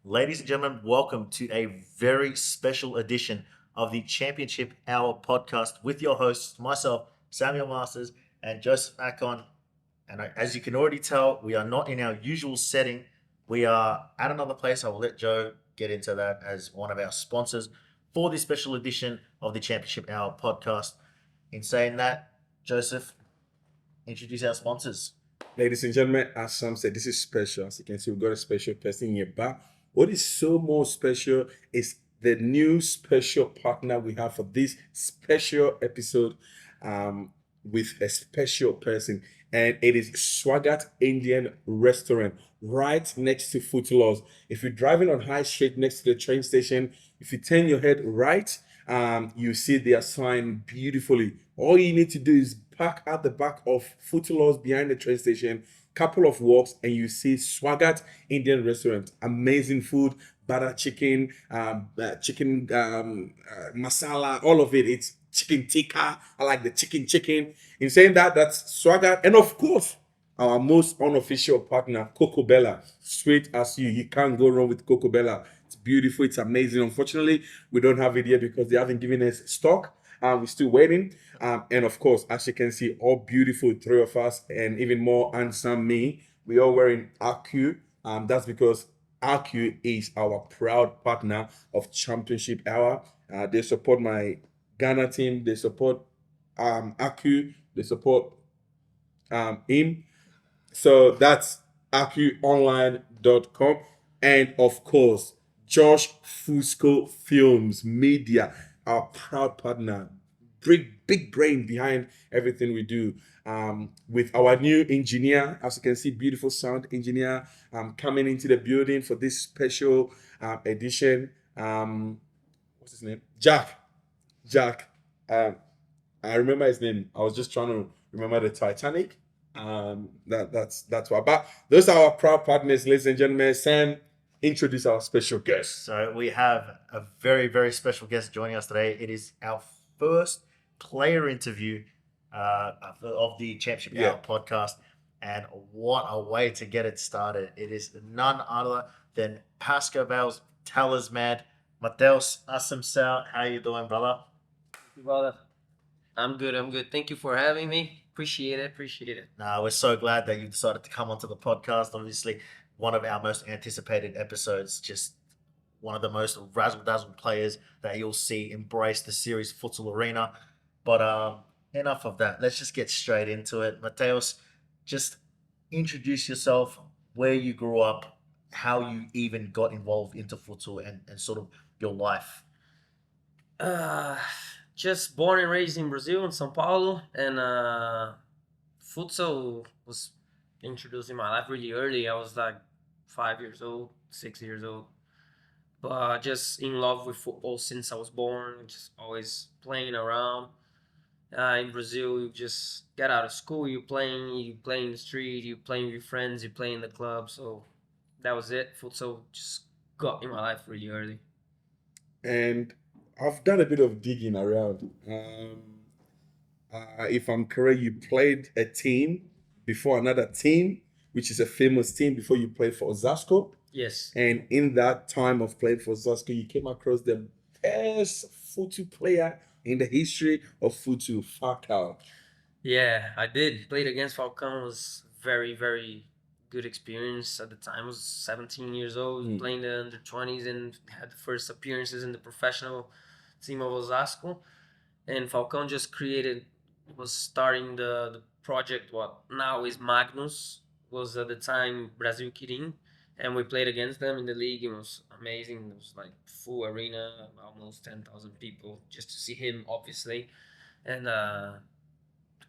Ladies and gentlemen, welcome to a very special edition of the Championship Hour podcast with your hosts, myself, Samuel Masters, and Joseph Akon. And as you can already tell, we are not in our usual setting. We are at another place. I will let Joe get into that as one of our sponsors for this special edition of the Championship Hour podcast. In saying that, Joseph, introduce our sponsors. Ladies and gentlemen, as Sam said, this is special. As you can see, we've got a special person in your back. What is so more special is the new special partner we have for this special episode with a special person. And it is Swagat Indian Restaurant right next to Footloss. If you're driving on High Street next to the train station, if you turn your head right, you see their sign beautifully. All you need to do is park at the back of Footloss behind the train station, couple of walks, and you see Swagat Indian Restaurant. Amazing food, butter chicken, chicken masala, all of it. It's chicken tikka. I like the chicken. In saying that, that's Swagat, and of course, our most unofficial partner, Coco Bella. Sweet as you can't go wrong with Coco Bella. It's beautiful, it's amazing. Unfortunately, we don't have it here because they haven't given us stock. We're still waiting. And of course, as you can see, all beautiful, three of us, and even more handsome me. We are wearing RQ. That's because RQ is our proud partner of Championship Hour. They support my Ghana team. They support RQ. They support him. So that's RQOnline.com. And of course, Josh Fusco Films Media, our proud partner, big brain behind everything we do. With our new engineer, as you can see, beautiful sound engineer coming into the building for this special edition. What's his name? Jack. I remember his name. I was just trying to remember the Titanic. That's why. But those are our proud partners, ladies and gentlemen. Sam, introduce our special guest. So we have a very, very special guest joining us today. It is our first player interview of the Championship Hour podcast. And what a way to get it started. It is none other than Pascoe Vale's talisman, Matheus Assumpcao. How you doing, brother? Brother, I'm good. Thank you for having me. Appreciate it. Nah, we're so glad that you decided to come onto the podcast. Obviously, one of our most anticipated episodes, just one of the most razzle-dazzle players that you'll see embrace the series futsal arena. But enough of that. Let's just get straight into it. Mateus, just introduce yourself, where you grew up, how you even got involved into futsal, and sort of your life. Uh, just born and raised in Brazil, in São Paulo, and futsal was introduced in my life really early. I was like 5 years old, 6 years old, but just in love with football since I was born. Just always playing around. In Brazil, you just get out of school, you play in the street, you playing with your friends, you play in the club. So that was it. Futsal just got in my life really early. And I've done a bit of digging around. If I'm correct, you played a team before another team, which is a famous team before you played for Osasco. Yes. And in that time of playing for Pascoe, you came across the best futsal player in the history of futsal, Falcao. Yeah, I did. Played against Falcão. Was very, very good experience at the time. I was 17 years old, playing the under 20s, and had the first appearances in the professional team of Osasco. And Falcão just was starting the project, what now is Magnus, was at the time Brazil Kirin. And we played against them in the league. It was amazing. It was like full arena, almost 10,000 people just to see him, obviously. And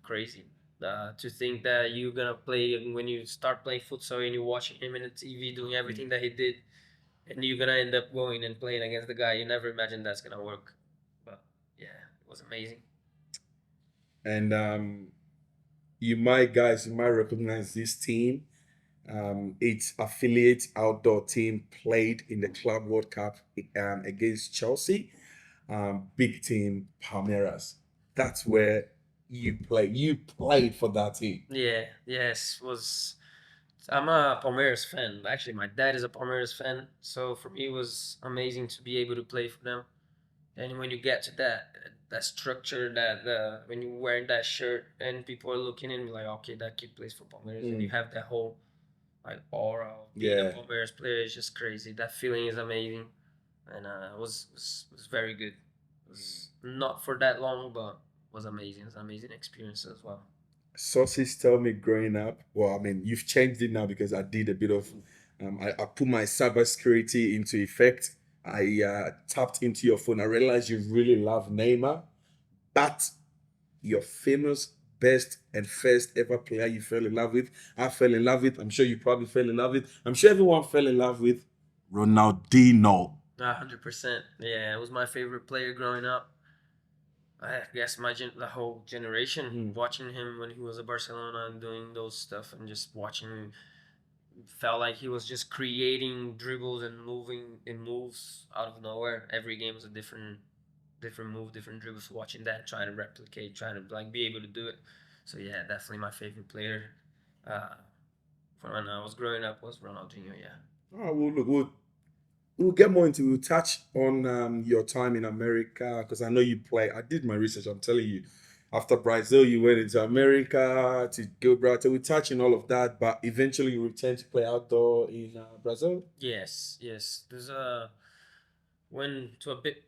crazy to think that you're gonna play when you start playing futsal and you're watching him in the TV doing everything that he did, and you're gonna end up going and playing against the guy. You never imagine that's gonna work, but yeah, it was amazing. And you might recognize this team. Its affiliate outdoor team played in the Club World Cup against Chelsea. Big team, Palmeiras. That's where you play. You played for that team. Yeah, yes, was I'm a Palmeiras fan. Actually, my dad is a Palmeiras fan, so for me it was amazing to be able to play for them. And when you get to that structure, that when you're wearing that shirt and people are looking and like, okay, that kid plays for Palmeiras, and you have that whole like aura of being a Yeah. Palmeiras player is just crazy. That feeling is amazing, and was very good. It was not for that long, but was amazing. It's an amazing experience as well. Sources tell me growing up, well, I mean, you've changed it now because I did a bit of, I put my cybersecurity into effect. I tapped into your phone. I realized you really love Neymar, but your famous best and first ever player you fell in love with, I fell in love with, I'm sure you probably fell in love with, I'm sure everyone fell in love with Ronaldinho. 100%. Yeah, it was my favorite player growing up. I guess the whole generation watching him when he was at Barcelona and doing those stuff and just watching him felt like he was just creating dribbles and moving in moves out of nowhere. Every game was a different move, different dribbles. Watching that, trying to replicate, trying to like be able to do it. So yeah, definitely my favorite player. Uh, when I was growing up was Ronaldinho. Yeah. Oh, well, look, we'll get more into, we'll touch on your time in America because I know you play. I did my research, I'm telling you. After Brazil, you went into America to Gibraltar. We touch on all of that, but eventually you returned to play outdoor in Brazil. Yes, yes. There's went to a bit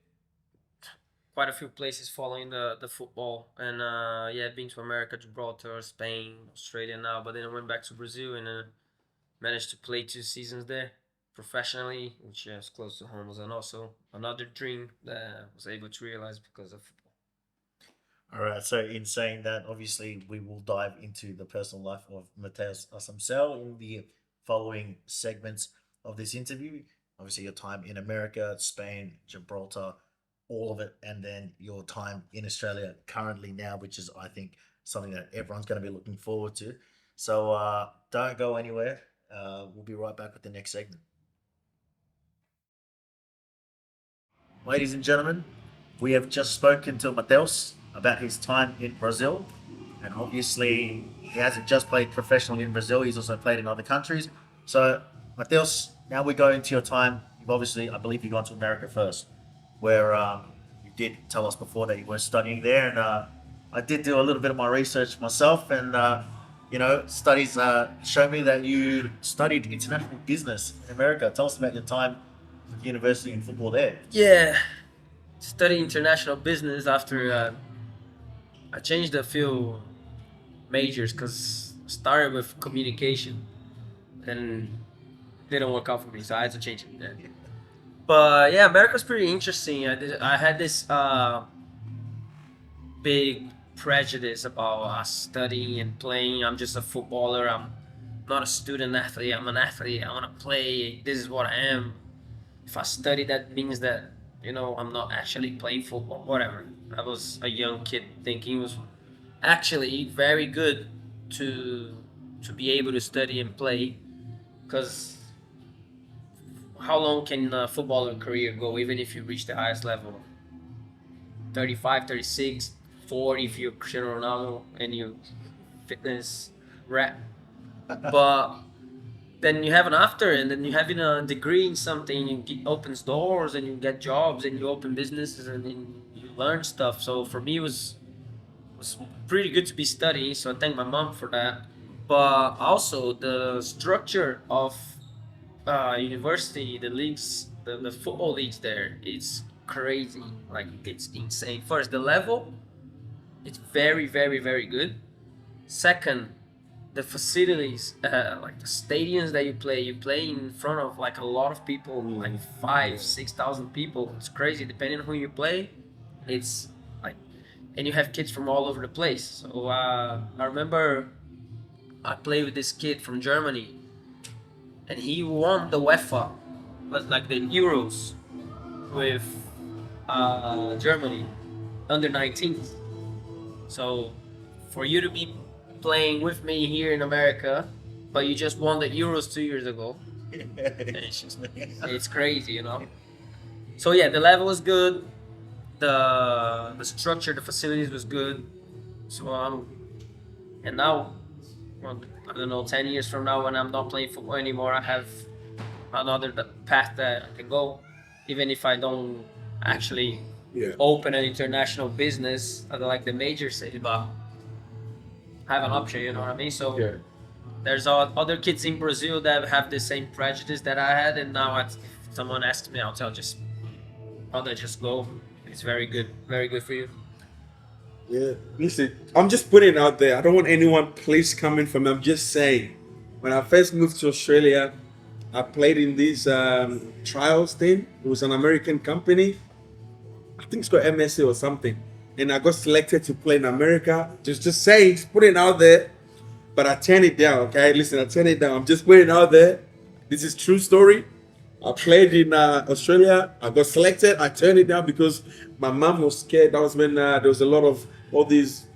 quite a few places following the football and yeah, been to America, Gibraltar, Spain, Australia now, but then I went back to Brazil and managed to play 2 seasons there professionally, which is close to home, was and also another dream that I was able to realize because of football. All right. So, in saying that, obviously, we will dive into the personal life of Matheus Assumpcao in the following segments of this interview. Obviously, your time in America, Spain, Gibraltar, all of it, and then your time in Australia currently now, which is, I think, something that everyone's going to be looking forward to. So, don't go anywhere. We'll be right back with the next segment. Ladies and gentlemen, we have just spoken to Matheus about his time in Brazil. And obviously, he hasn't just played professionally in Brazil, he's also played in other countries. So, Matheus, now we go into your time. You've obviously, I believe, you've gone to America first, where you did tell us before that you were studying there. And I did do a little bit of my research myself, and studies show me that you studied international business in America. Tell us about your time at university and football there. Yeah, study international business after I changed a few majors because I started with communication and didn't work out for me, so I had to change it. Yeah. But yeah, America's pretty interesting. I had this big prejudice about studying and playing. I'm just a footballer. I'm not a student athlete. I'm an athlete. I want to play. This is what I am. If I study, that means that I'm not actually playing football. Whatever. I was a young kid thinking it was actually very good to be able to study and play, because how long can a footballer career go even if you reach the highest level? 35, 36, 40 if you're Cristiano Ronaldo and you fitness rap. But then you have an after, and then you having a degree in something, it opens doors and you get jobs and you open businesses and then you learn stuff. So for me, it was pretty good to be studying. So I thank my mom for that. But also the structure of university, the leagues, the football leagues there, it's crazy. Like it's insane. First, the level, it's very, very, very good. Second, the facilities, like the stadiums that you play in front of like a lot of people, like 5,000, 6,000 people. It's crazy. Depending on who you play, it's like, and you have kids from all over the place. So I remember I played with this kid from Germany, and he won the UEFA, but like the Euros with Germany under 19s. So for you to be playing with me here in America, but you just won the Euros 2 years ago, it's crazy. So yeah, the level is good, the structure, the facilities was good. So and now, well, I don't know, 10 years from now when I'm not playing football anymore, I have another path that I can go, even if I don't actually Yeah. open an international business like the major say, but have an option, you know what I mean? So Yeah. there's other kids in Brazil that have the same prejudice that I had, and now if someone asks me, I'll tell rather just go. It's very good for you. Yeah. Listen, I'm just putting it out there. I don't want anyone please coming from me. I'm just saying. When I first moved to Australia, I played in this trials thing. It was an American company. I think it's called MSA or something. And I got selected to play in America. Just saying, just putting it out there. But I turned it down, okay? Listen, I turned it down. I'm just putting it out there. This is true story. I played in Australia. I got selected. I turned it down because my mom was scared. That was when there was a lot of all these,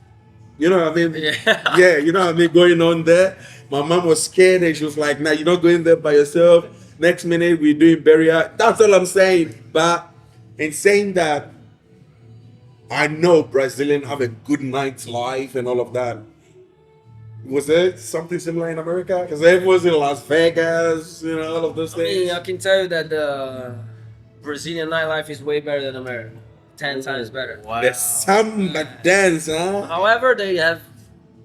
you know what I mean? Yeah. Yeah, you know what I mean, going on there. My mom was scared and she was like, nah, you're not going there by yourself. Next minute, we're doing burial. That's all I'm saying. But in saying that, I know Brazilians have a good night's life and all of that. Was there something similar in America? Because everyone's in Las Vegas, you know, all of those I mean, things. I can tell you that the Brazilian nightlife is way better than America. 10 times better. Wow. There's samba dance, huh? However, they have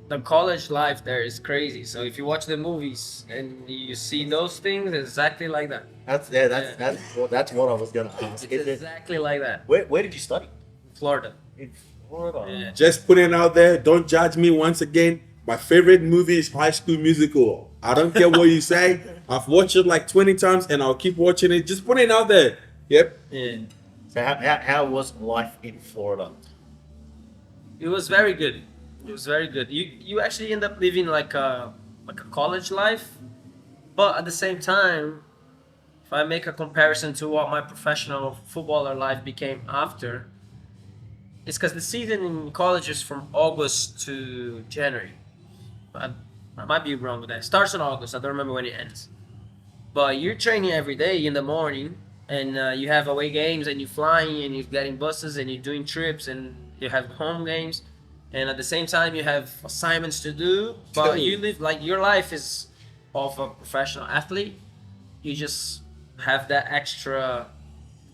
the college life there is crazy. So if you watch the movies and you see those things, it's exactly like that. That's what I was gonna ask. It's exactly like that. Where did you study? Florida. In Florida. Yeah. Just putting it out there. Don't judge me once again. My favorite movie is High School Musical. I don't care what you say. I've watched it like 20 times and I'll keep watching it. Just putting it out there. Yep. Yeah. So how was life in Florida? It was very good. It was very good. You actually end up living like a college life, but at the same time, if I make a comparison to what my professional footballer life became after, it's because the season in college is from August to January. I might be wrong with that. It starts in August. I don't remember when it ends. But you're training every day in the morning, and you have away games, and you're flying, and you're getting buses, and you're doing trips, and you have home games, and at the same time you have assignments to do. But you live like your life is of a professional athlete. You just have that extra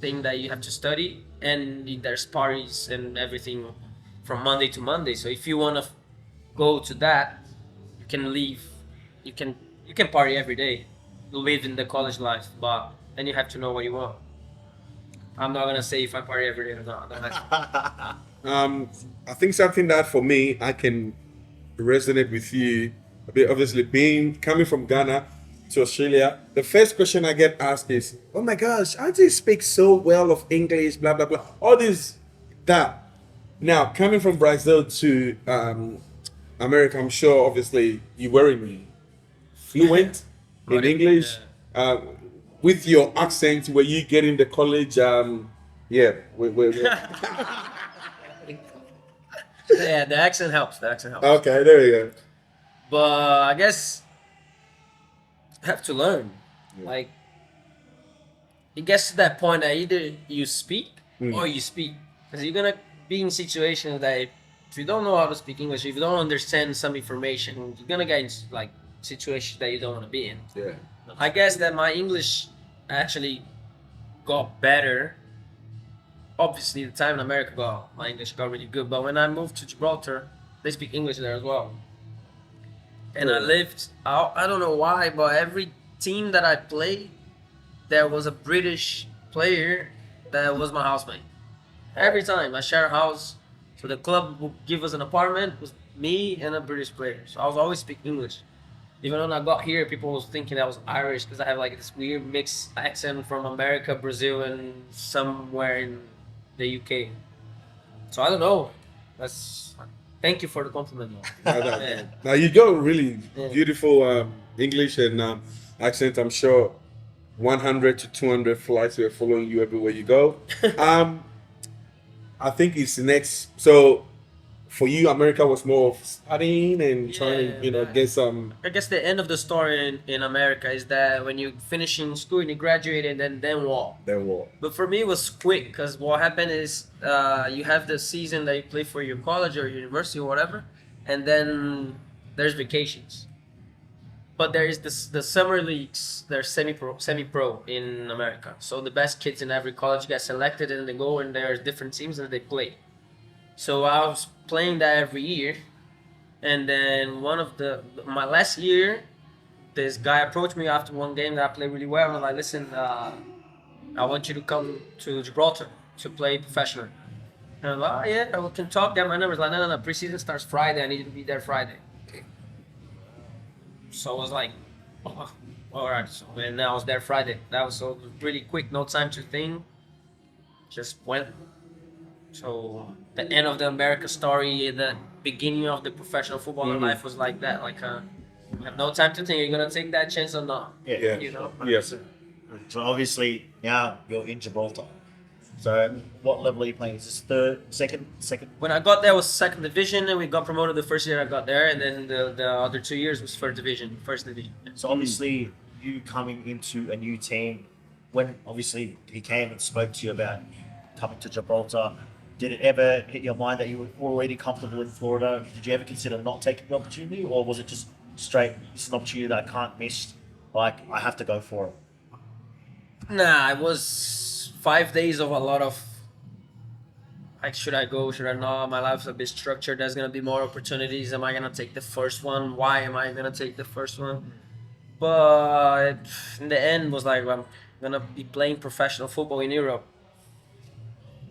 thing that you have to study, and there's parties and everything from Monday to Monday. So if you want to go to that, you can leave. You can party every day, live in the college life, but then you have to know what you want. I'm not gonna say if I party every day or not. I don't have to. I think something that for me, I can resonate with you a bit. Obviously, coming from Ghana to Australia, the first question I get asked is, "Oh my gosh, how do you speak so well of English?" Blah blah blah. All this, that. Now, coming from Brazil to America, I'm sure obviously you weren't fluent in English. With your accent, were you getting the college? Yeah. Yeah, the accent helps. The accent helps. Okay, there we go. But I guess you have to learn. Like it gets to that point that either you speak or you speak, because you're gonna be in situations that if you don't know how to speak English, if you don't understand some information, you're gonna get in like situations that you don't want to be in. Yeah. I guess that my English actually got better. Obviously, the time in America, my English got really good. But when I moved to Gibraltar, they speak English there as well. And I lived, I don't know why, but every team that I played, there was a British player that was my housemate. Every time I share a house, so the club would give us an apartment, it was me and a British player. So I was always speaking English. Even when I got here, people was thinking I was Irish because I have like this weird mixed accent from America, Brazil, and somewhere in the UK. So I don't know. Thank you for the compliment. Yeah. Now you got really beautiful English and accent. I'm sure 100 to 200 flights were following you everywhere you go. I think it's next. So for you, America was more of studying and trying to, get some. I guess the end of the story in America is that when you finish in school and you graduate, and then what? Then what? But for me, it was quick because what happened is you have the season that you play for your college or university or whatever, and then there's vacations. but there is the summer leagues. They're semi-pro in America. So the best kids in every college get selected, and they go, and there's different teams and they play. So I was playing that every year, and then my last year, this guy approached me after one game that I played really well. And like, listen, I want you to come to Gibraltar to play professional. And I'm like, oh yeah, we can talk. Get my numbers. Like, no. Preseason starts Friday. I need you to be there Friday. So I was like, oh, all right. So and I was there Friday. That was so really quick. No time to think. Just went. So the end of the America story, the beginning of the professional footballer life was like that. Like, you have no time to think. You're gonna take that chance or not? Yeah. You know. Yes. So obviously now you're in Gibraltar. So what level are you playing? Is this third, second? When I got there, it was second division, and we got promoted the first year I got there, and then the other 2 years was first division. So obviously you coming into a new team, when obviously he came and spoke to you about coming to Gibraltar, did it ever hit your mind that you were already comfortable in Florida? Did you ever consider not taking the opportunity, or was it just straight, this is an opportunity that I can't miss, like I have to go for it? Nah, it was 5 days of a lot of like, should I go? Should I not? My life's a bit structured. There's gonna be more opportunities. Am I gonna take the first one? Why am I gonna take the first one? But in the end, was like, I'm gonna be playing professional football in Europe.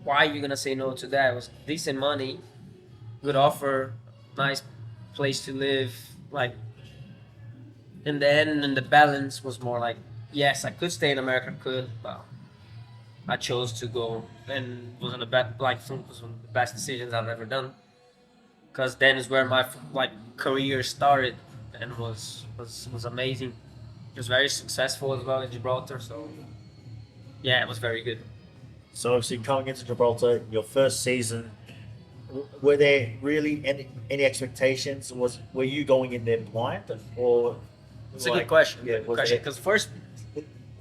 Why are you gonna say no to that? It was decent money, good offer, nice place to live. Like in the end, and the balance was more like, yes, I could stay in America, but I chose to go, and it was one of the best decisions I've ever done. Because then is where my career started, and was amazing. It was very successful as well in Gibraltar, so yeah, it was very good. So obviously coming into Gibraltar, your first season, were there really any expectations? Were you going in there blind, or? It's a good question. Yeah, Good question. Because first,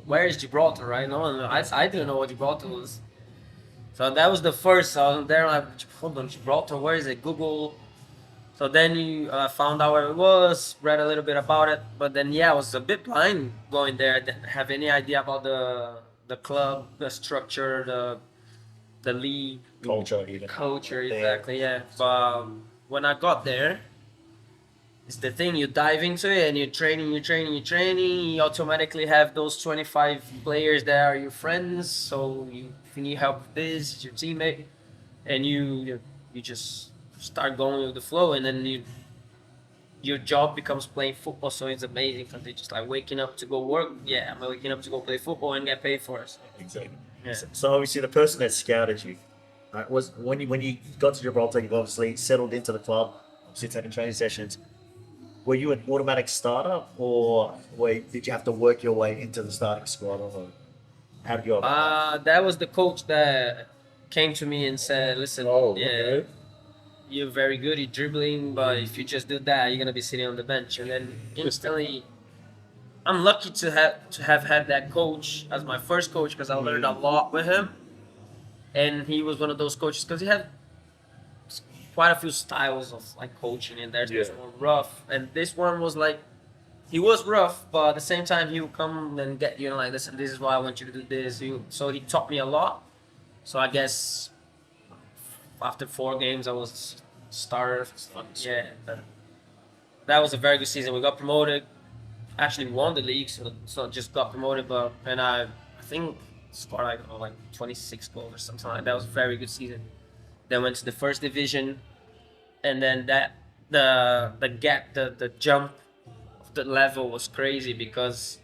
where is Gibraltar, right? I didn't know what Gibraltar was. So that was the first. I was there like, hold on, Gibraltar, where is it? Google. So then you found out where it was, read a little bit about it, but then I was a bit blind going there. I didn't have any idea about the club, the structure, the league, Culture, even. culture, exactly. Yeah, but when I got there, it's the thing, you dive into it and you're training. You automatically have those 25 players that are your friends. So if you need help with this, it's your teammate, and you just start going with the flow, and then your job becomes playing football. So it's amazing because they just like waking up to go work. Yeah, I'm waking up to go play football and get paid for it. Exactly. Yeah. So obviously the person that scouted you, right, was when you got to Gibraltar, you obviously settled into the club, obviously taking training sessions. Were you an automatic starter, or did you have to work your way into the starting squad, or how did you go about That was the coach that came to me and said, "Listen, Okay. you're very good at dribbling, but if you just do that, you're gonna be sitting on the bench." And then instantly, I'm lucky to have had that coach as my first coach, because I learned a lot with him, and he was one of those coaches because he had quite a few styles of like coaching, and there's this more rough, and this one was like, he was rough, but at the same time he would come and get you, like, listen, this is why I want you to do this. So he taught me a lot. So I guess after 4 games I was starter. Yeah, that was a very good season. We got promoted, actually won the league, so it's not just got promoted, but and I think scored like 26 goals or something like that. That was a very good season. Then went to the first division, and then the jump of the level was crazy, because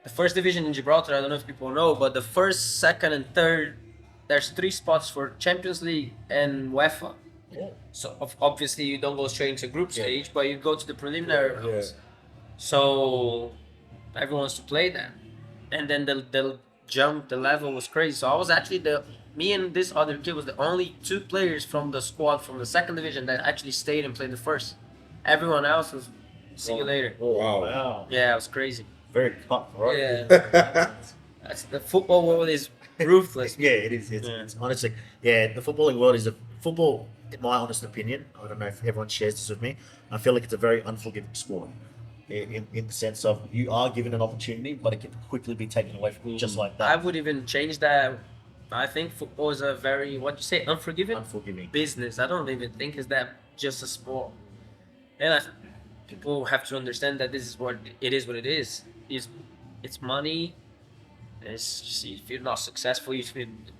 the first division in Gibraltar, I don't know if people know, but the first, second, and third, there's 3 spots for Champions League and UEFA. Yeah. So obviously you don't go straight into group stage, but you go to the preliminary rounds. Yeah. So everyone wants to play that, and then the jump, the level was crazy. So I was actually me and this other kid was the only 2 players from the squad from the second division that actually stayed and played the first. Everyone else was see you later. Oh, wow. Wow. Yeah, it was crazy. Very cutthroat. Yeah, that's the football world is ruthless. Yeah, it is. It's honestly, the footballing world is in my honest opinion, I don't know if everyone shares this with me, I feel like it's a very unforgiving sport. in the sense of you are given an opportunity, but it can quickly be taken away from you just like I that. would even change that. I think football is a very, what you say, unforgiving Unforgiving. business. I don't even think it's that just a sport. And people have to understand that this is what it is. What it is. It's money. It's just, if you're not successful,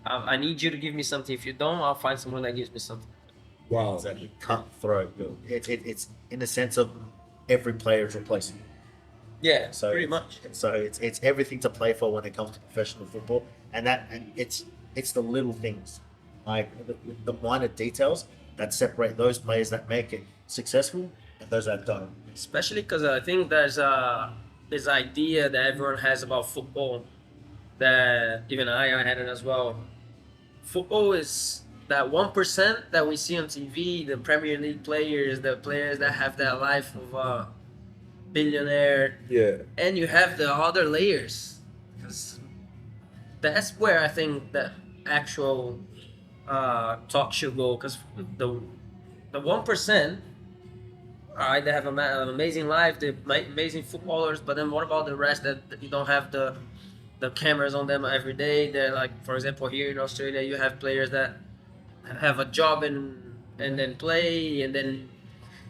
I need you to give me something. If you don't, I'll find someone that gives me something. Wow. Exactly. Cutthroat. It's in the sense of every player is replaceable. Yeah, So pretty much. So it's everything to play for when it comes to professional football, and it's the little things, like the minor details that separate those players that make it successful and those that don't. Especially because I think there's this idea that everyone has about football that even I had it as well. Football is that 1% that we see on TV, the Premier League players, the players that have that life of a billionaire, Yeah. and you have the other layers. 'Cause that's where I think the actual talk should go. Because the 1%, all right, they have an amazing life, they're amazing footballers, but then what about the rest that you don't have the cameras on them every day? They're like, for example, here in Australia, you have players that have a job and then play, and then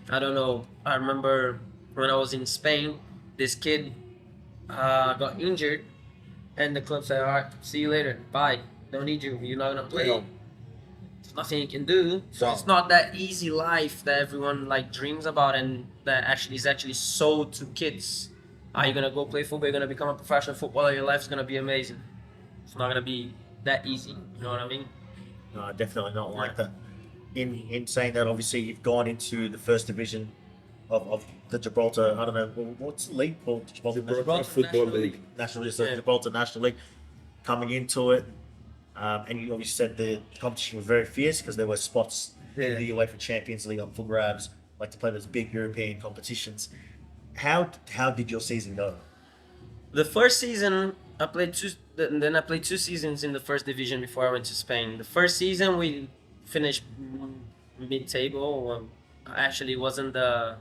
I don't know. I remember when I was in Spain, this kid got injured, and the club said, "All right, see you later. Bye. Don't need you. You're not gonna play." Wow. There's nothing you can do. So Wow. it's not that easy life that everyone like dreams about, and that actually is actually sold to kids. Are you gonna go play football? You're gonna become a professional footballer. Your life's gonna be amazing. It's not gonna be that easy. You know what I mean? No, definitely not like that. In saying that, obviously you've gone into the first division of the Gibraltar. I don't know what's the league called. Gibraltar Football National League. National League, so Yeah. Gibraltar National League. Coming into it, and you obviously said the competition was very fierce because there were spots in Yeah. the UEFA Champions League up for grabs, like to play those big European competitions. How did your season go? The first season, I played two. Then I played 2 seasons in the first division before I went to Spain. The first season we finished mid-table. Actually, wasn't the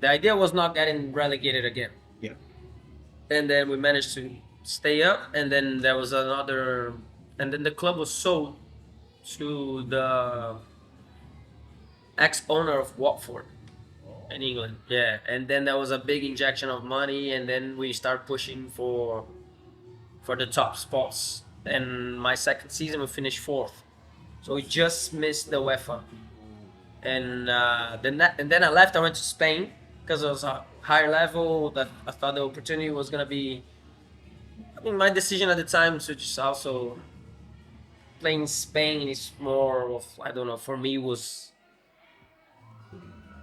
idea was not getting relegated again. Yeah. And then we managed to stay up. And then there was another. And then the club was sold to the ex-owner of Watford in England. Yeah, and then there was a big injection of money, and then we start pushing for the top spots. And my second season, we finished fourth, so we just missed the UEFA. And then I left. I went to Spain because it was a higher level. That I thought the opportunity was gonna be. I mean, my decision at the time to just also playing Spain is more of, I don't know. For me, was,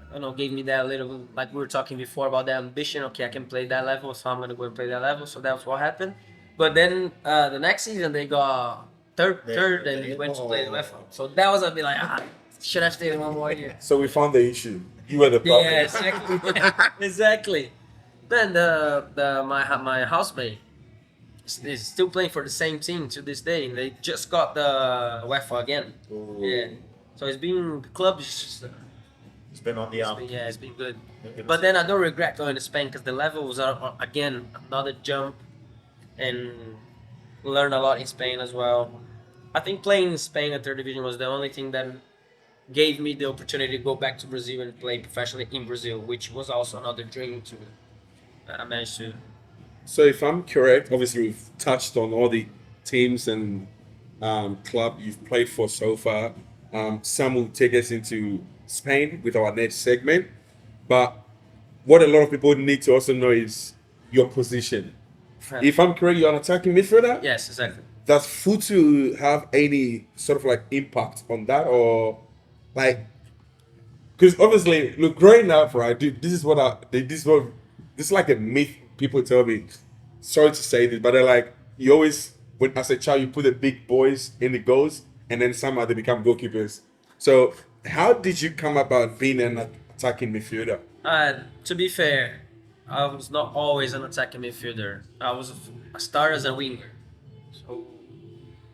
I don't know, gave me that little, like we were talking before about the ambition. Okay, I can play that level, so I'm gonna go and play that level. So that's what happened. But then the next season they got third, and we went to play the UEFA. So that was a bit like, should I stay 1 more year? So we found the issue. You were the problem. Yeah, exactly. Exactly. Then my housemate is still playing for the same team to this day. They just got the UEFA again. Ooh. Yeah. So it's been, the club is just, It's been on the up. it's been good. But then I don't regret going to Spain because the levels are again another jump, and learn a lot in Spain as well. I think playing in Spain at third division was the only thing that gave me the opportunity to go back to Brazil and play professionally in Brazil, which was also another dream to that I managed to. So if I'm correct, obviously we've touched on all the teams and club you've played for so far. Some will take us into Spain with our next segment. But what a lot of people need to also know is your position. If I'm correct, you're an attacking midfielder? Yes, exactly. Does Futu have any sort of like impact on that, or like, because obviously, look, growing up, right? Dude, this is like a myth people tell me. Sorry to say this, but they're like, you always, when as a child, you put the big boys in the goals, and then somehow they become goalkeepers. So, how did you come about being an attacking midfielder? To be fair, I was not always an attacking midfielder. I was a starter as a winger. So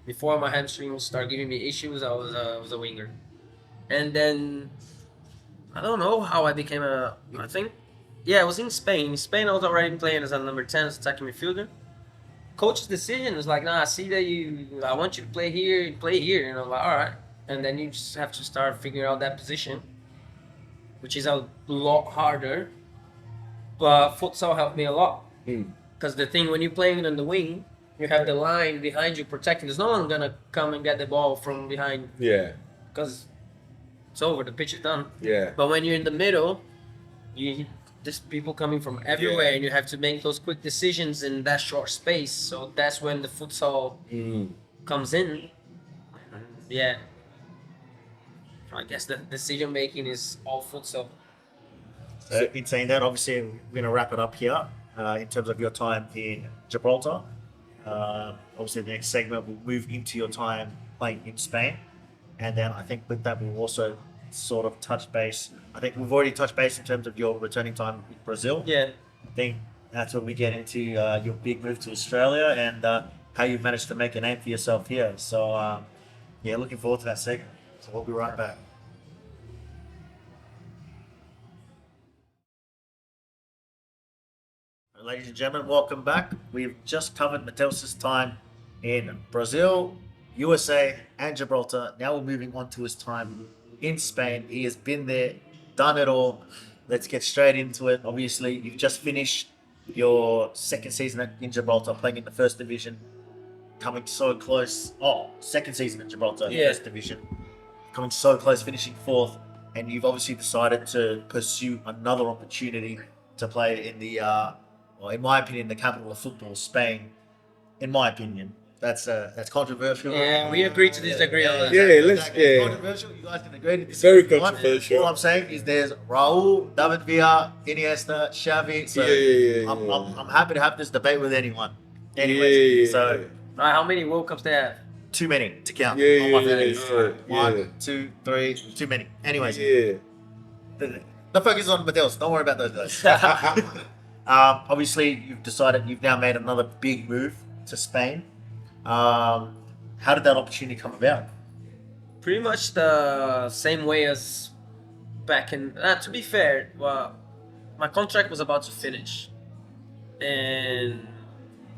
before my hamstrings started giving me issues, I was a winger. And then I don't know how I became I think Yeah, I was in Spain. In Spain, I was already playing as a number 10, as attacking midfielder. Coach's decision was like, nah, I see that I want you to play here. And I'm like, all right. And then you just have to start figuring out that position, which is a lot harder. But futsal helped me a lot. Because the thing, when you're playing on the wing, you have the line behind you protecting. There's no one going to come and get the ball from behind. Yeah. Because it's over, the pitch is done. Yeah. But when you're in the middle, there's people coming from everywhere, and you have to make those quick decisions in that short space. So that's when the futsal comes in. Yeah. I guess the decision making is all futsal. In saying that, obviously, we're going to wrap it up here in terms of your time in Gibraltar. Obviously, the next segment will move into your time playing in Spain. And then I think with that, we'll also sort of touch base. I think we've already touched base in terms of your returning time in Brazil. Yeah. I think that's when we get into your big move to Australia and how you've managed to make a name for yourself here. So, yeah, looking forward to that segment. So we'll be right back. Ladies and gentlemen, welcome back. We've just covered Matheus' time in Brazil, USA, and Gibraltar. Now we're moving on to his time in Spain. He has been there, done it all. Let's get straight into it. Obviously, you've just finished your second season in Gibraltar, playing in the first division, coming so close. Oh, second season in Gibraltar, first division, coming so close, finishing fourth. And you've obviously decided to pursue another opportunity to play in the well, in my opinion, the capital of football, Spain. In my opinion, that's controversial. Yeah, we agree to disagree on that. It's controversial. You guys can agree to disagree. Very controversial. All I'm saying is there's Raul, David Villa, Iniesta, Xavi. So I'm happy to have this debate with anyone. Anyways, so Right, how many World Cups they have? too many to count. Yeah, on my yeah, fingers. yeah. One, two, three, too many. Anyways, Yeah. the focus is on Matheus. Don't worry about those guys. Obviously, you've now made another big move to Spain. How did that opportunity come about? Pretty much the same way as back in. To be fair, well, my contract was about to finish, and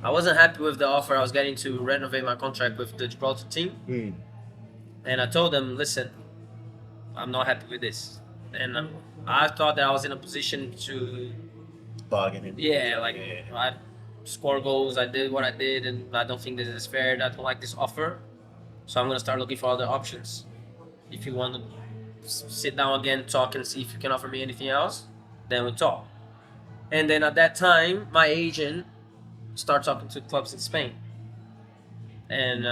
I wasn't happy with the offer I was getting to renovate my contract with the Gibraltar team. And I told them, listen, I'm not happy with this, and I thought that I was in a position to Bargaining. I score goals, I did what I did, and I don't think this is fair. I don't like this offer, so I'm gonna start looking for other options. If you want to sit down again, talk, and see if you can offer me anything else, then we'll talk. And then at that time, my agent started talking to clubs in Spain, and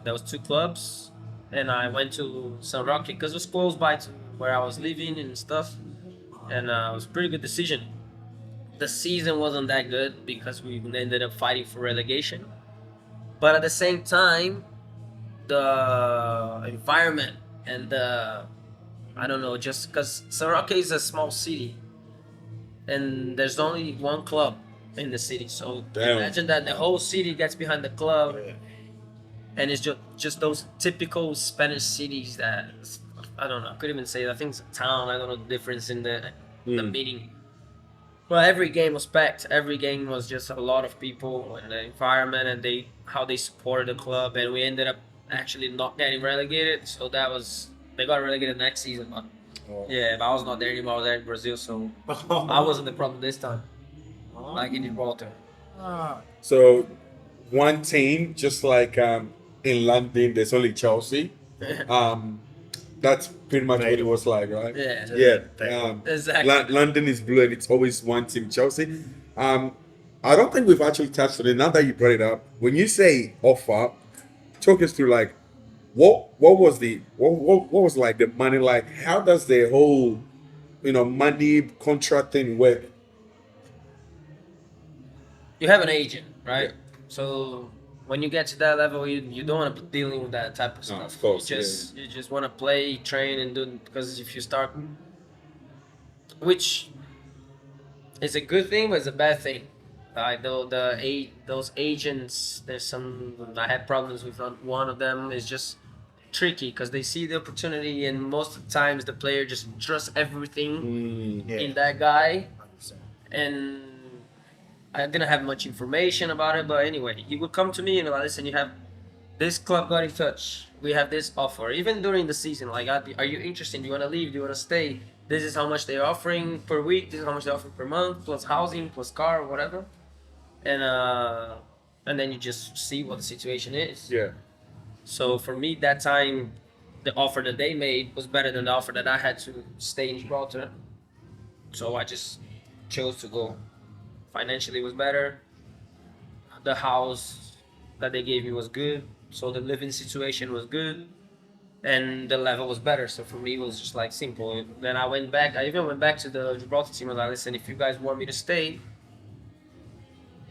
there was 2 clubs, and I went to San Roque because it was close by to where I was living and stuff, and it was a pretty good decision. The season wasn't that good because we ended up fighting for relegation. But at the same time, the environment and I don't know, just because San Roque is a small city and there's only one club in the city. So imagine that the whole city gets behind the club, and it's just those typical Spanish cities that, I don't know, I couldn't even say that. I think it's a town. I don't know the difference in the meaning. Well, every game was packed. Every game was just a lot of people, and the environment, and how they supported the club, and we ended up actually not getting relegated. So they got relegated next season, but but I was not there anymore. I was there in Brazil, so I wasn't the problem this time, like in Gibraltar. So one team, just like in London, there's only Chelsea. That's pretty much what it was like, right? Yeah. Exactly. London is blue and it's always one team, Chelsea. I don't think we've actually touched on it. Now that you brought it up, when you say offer, talk us through like what was like the money like? How does the whole money contract thing work? You have an agent, right? So when you get to that level, you don't want to be dealing with that type of stuff. Of course, you just want to play, train, and do, because if you start, which is a good thing, but it's a bad thing. Those agents, I had problems with one of them. Is just tricky because they see the opportunity, and most of the times the player just trusts everything in that guy, and I didn't have much information about it. But anyway, he would come to me and like, listen, you have this club got in touch. We have this offer. Even during the season, like, are you interested? Do you want to leave? Do you want to stay? This is how much they're offering per week. This is how much they're offering per month, plus housing, plus car, or whatever. And then you just see what the situation is. Yeah. So for me, that time, the offer that they made was better than the offer that I had to stay in Gibraltar. So I just chose to go. Financially, it was better. The house that they gave me was good. So the living situation was good, and the level was better. So for me, it was just like simple. Then I went back. I even went back to the Gibraltar team and I was like, listen, if you guys want me to stay,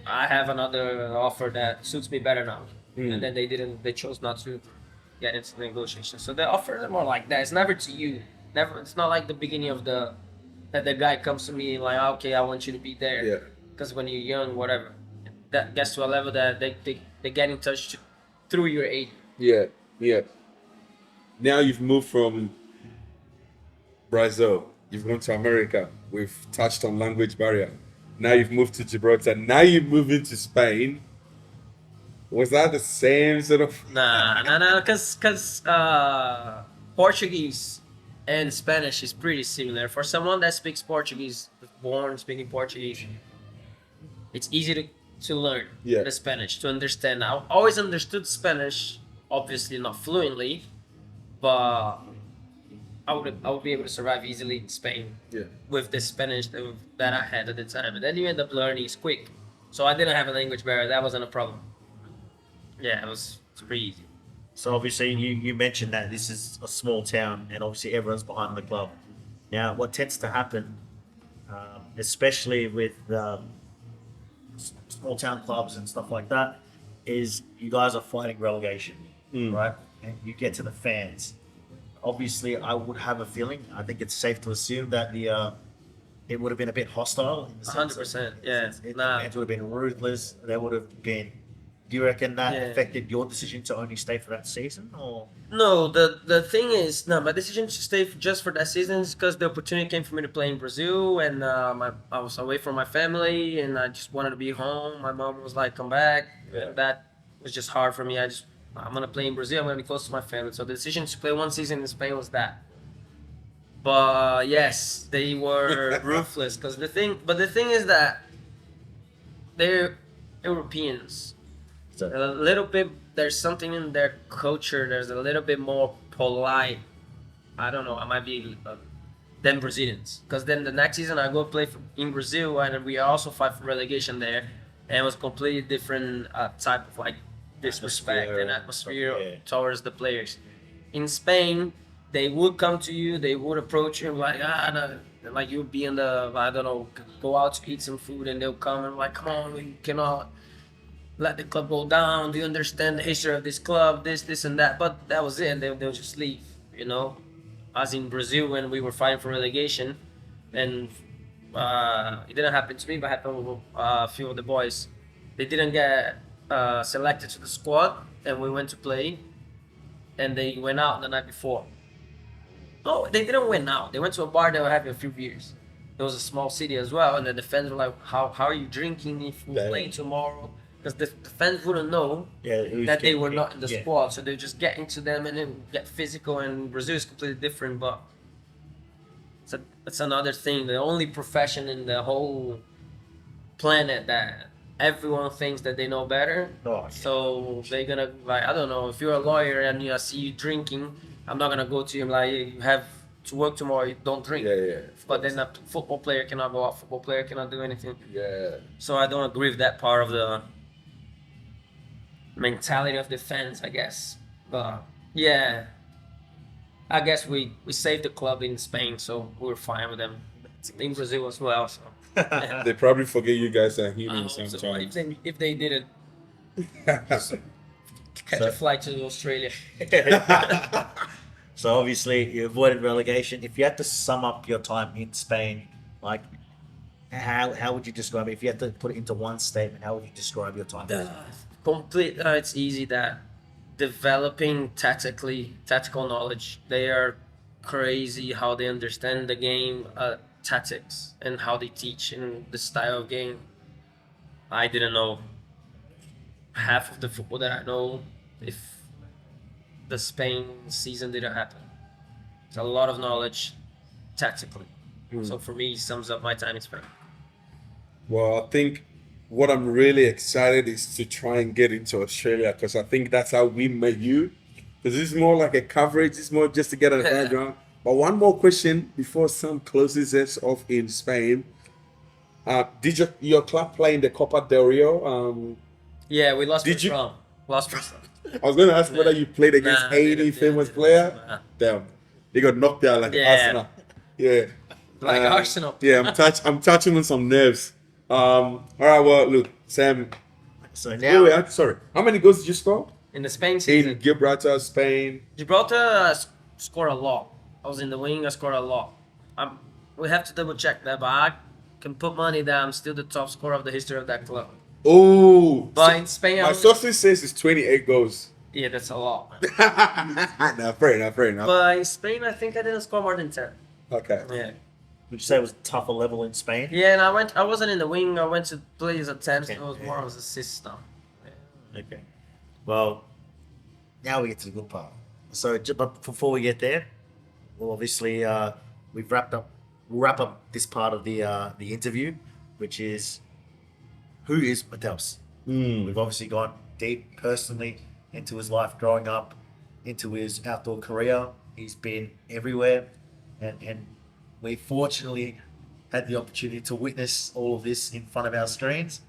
I have another offer that suits me better now. And then they didn't. They chose not to get into negotiation. So the offers are more like that. It's never to you. Never. It's not like the beginning of that the guy comes to me like, okay, I want you to be there. Yeah. Because when you're young, whatever, that gets to a level that they get in touch through your age. Yeah. Yeah. Now you've moved from Brazil. You've gone to America. We've touched on language barrier. Now you've moved to Gibraltar. Now you're moving to Spain. Was that the same sort of? Nah, because Portuguese and Spanish is pretty similar. For someone that speaks Portuguese, born speaking Portuguese, it's easy to learn the Spanish, to understand. I always understood Spanish, obviously not fluently, but I would be able to survive easily in Spain with the Spanish that I had at the time. And then you end up learning it's quick. So I didn't have a language barrier. That wasn't a problem. Yeah, it was pretty easy. So obviously you mentioned that this is a small town and obviously everyone's behind the club. Now what tends to happen, especially with small town clubs and stuff like that, is you guys are fighting relegation, right? And you get to the fans. Obviously, I would have a feeling. I think it's safe to assume that it would have been a bit hostile. 100%. Yeah. The fans would have been ruthless. They would have been. Do you reckon that affected your decision to only stay for that season, or? No, the thing is, no, my decision to stay just for that season is because the opportunity came for me to play in Brazil, and I was away from my family, and I just wanted to be home. My mom was like, "Come back." Yeah. That was just hard for me. I'm gonna play in Brazil. I'm gonna be close to my family. So the decision to play one season in Spain was that. But yes, they were ruthless. The thing is that they're Europeans. So, A little bit, there's something in their culture. There's a little bit more polite. I don't know. I might be than Brazilians. Because then the next season I go play in Brazil, and we also fight for relegation there, and it was completely different type of like disrespect and atmosphere towards the players. In Spain, they would come to you. They would approach you like no, like you'd be in the I don't know, go out to eat some food, and they'll come and like, come on, we cannot let the club go down. Do you understand the history of this club? This, and that. But that was it. They'll just leave, you know? As in Brazil, when we were fighting for relegation, and it didn't happen to me, but happened with a few of the boys. They didn't get selected to the squad, and we went to play, and they went out the night before. No, they didn't went out. They went to a bar. They were having a few beers. It was a small city as well, and then the fans were like, how are you drinking if we play tomorrow? Because the fans wouldn't know that they were not in the squad, so they just get into them and then get physical. And Brazil is completely different, but it's another thing. The only profession in the whole planet that everyone thinks that they know better. So they're gonna like, I don't know, if you're a lawyer and I see you drinking, I'm not gonna go to you and like, you have to work tomorrow, you don't drink. But then a football player cannot go out. Football player cannot do anything. So I don't agree with that part of the mentality of the fans, I guess. But yeah, I guess we saved the club in Spain, so we were fine with them. In Brazil as well. So yeah. They probably forget you guys are human sometimes. So if they didn't catch a flight to Australia. So obviously you avoided relegation. If you had to sum up your time in Spain, like how would you describe it? If you had to put it into one statement, how would you describe your time? It's easy that developing tactical knowledge. They are crazy how they understand the game. tactics and how they teach and the style of game. I didn't know half of the football that I know if the Spain season didn't happen. It's a lot of knowledge tactically. So for me, it sums up my time in Spain. Well, I think what I'm really excited is to try and get into Australia because I think that's how we met you. Because this is more like a coverage, it's more just to get a background. But one more question before Sam closes us off in Spain. Did your club play in the Copa del Rio? Yeah, we lost Did first you- round. Lost first round. I was going to ask whether you played against Nah, any didn't, famous didn't. player. Nah. Damn, they got knocked out like Yeah. Arsenal. Yeah, Like Arsenal. Yeah, I'm touching on some nerves. All right, well, look, Sam. So now, Sorry, how many goals did you score In the Spain in season, Gibraltar, Spain? Gibraltar scored a lot. I was in the wing, I scored a lot. We have to double check that, but I can put money that I'm still the top scorer of the history of that club. Oh, But in Spain, I my was, sources says it's 28 goals. yeah, that's a lot. Nah, fair enough. But in Spain, I think I didn't score more than 10. Okay. Yeah. would you say it was a tougher level in Spain? Yeah, and I wasn't in the wing. I went to play as a 10, so it was more as assist now. Okay. Well, now we get to the good part. So, but before we get there, well, obviously, we've we'll wrap up this part of the interview, which is who is Matheus? We've obviously gone deep personally into his life growing up, into his outdoor career. He's been everywhere, and we fortunately had the opportunity to witness all of this in front of our screens.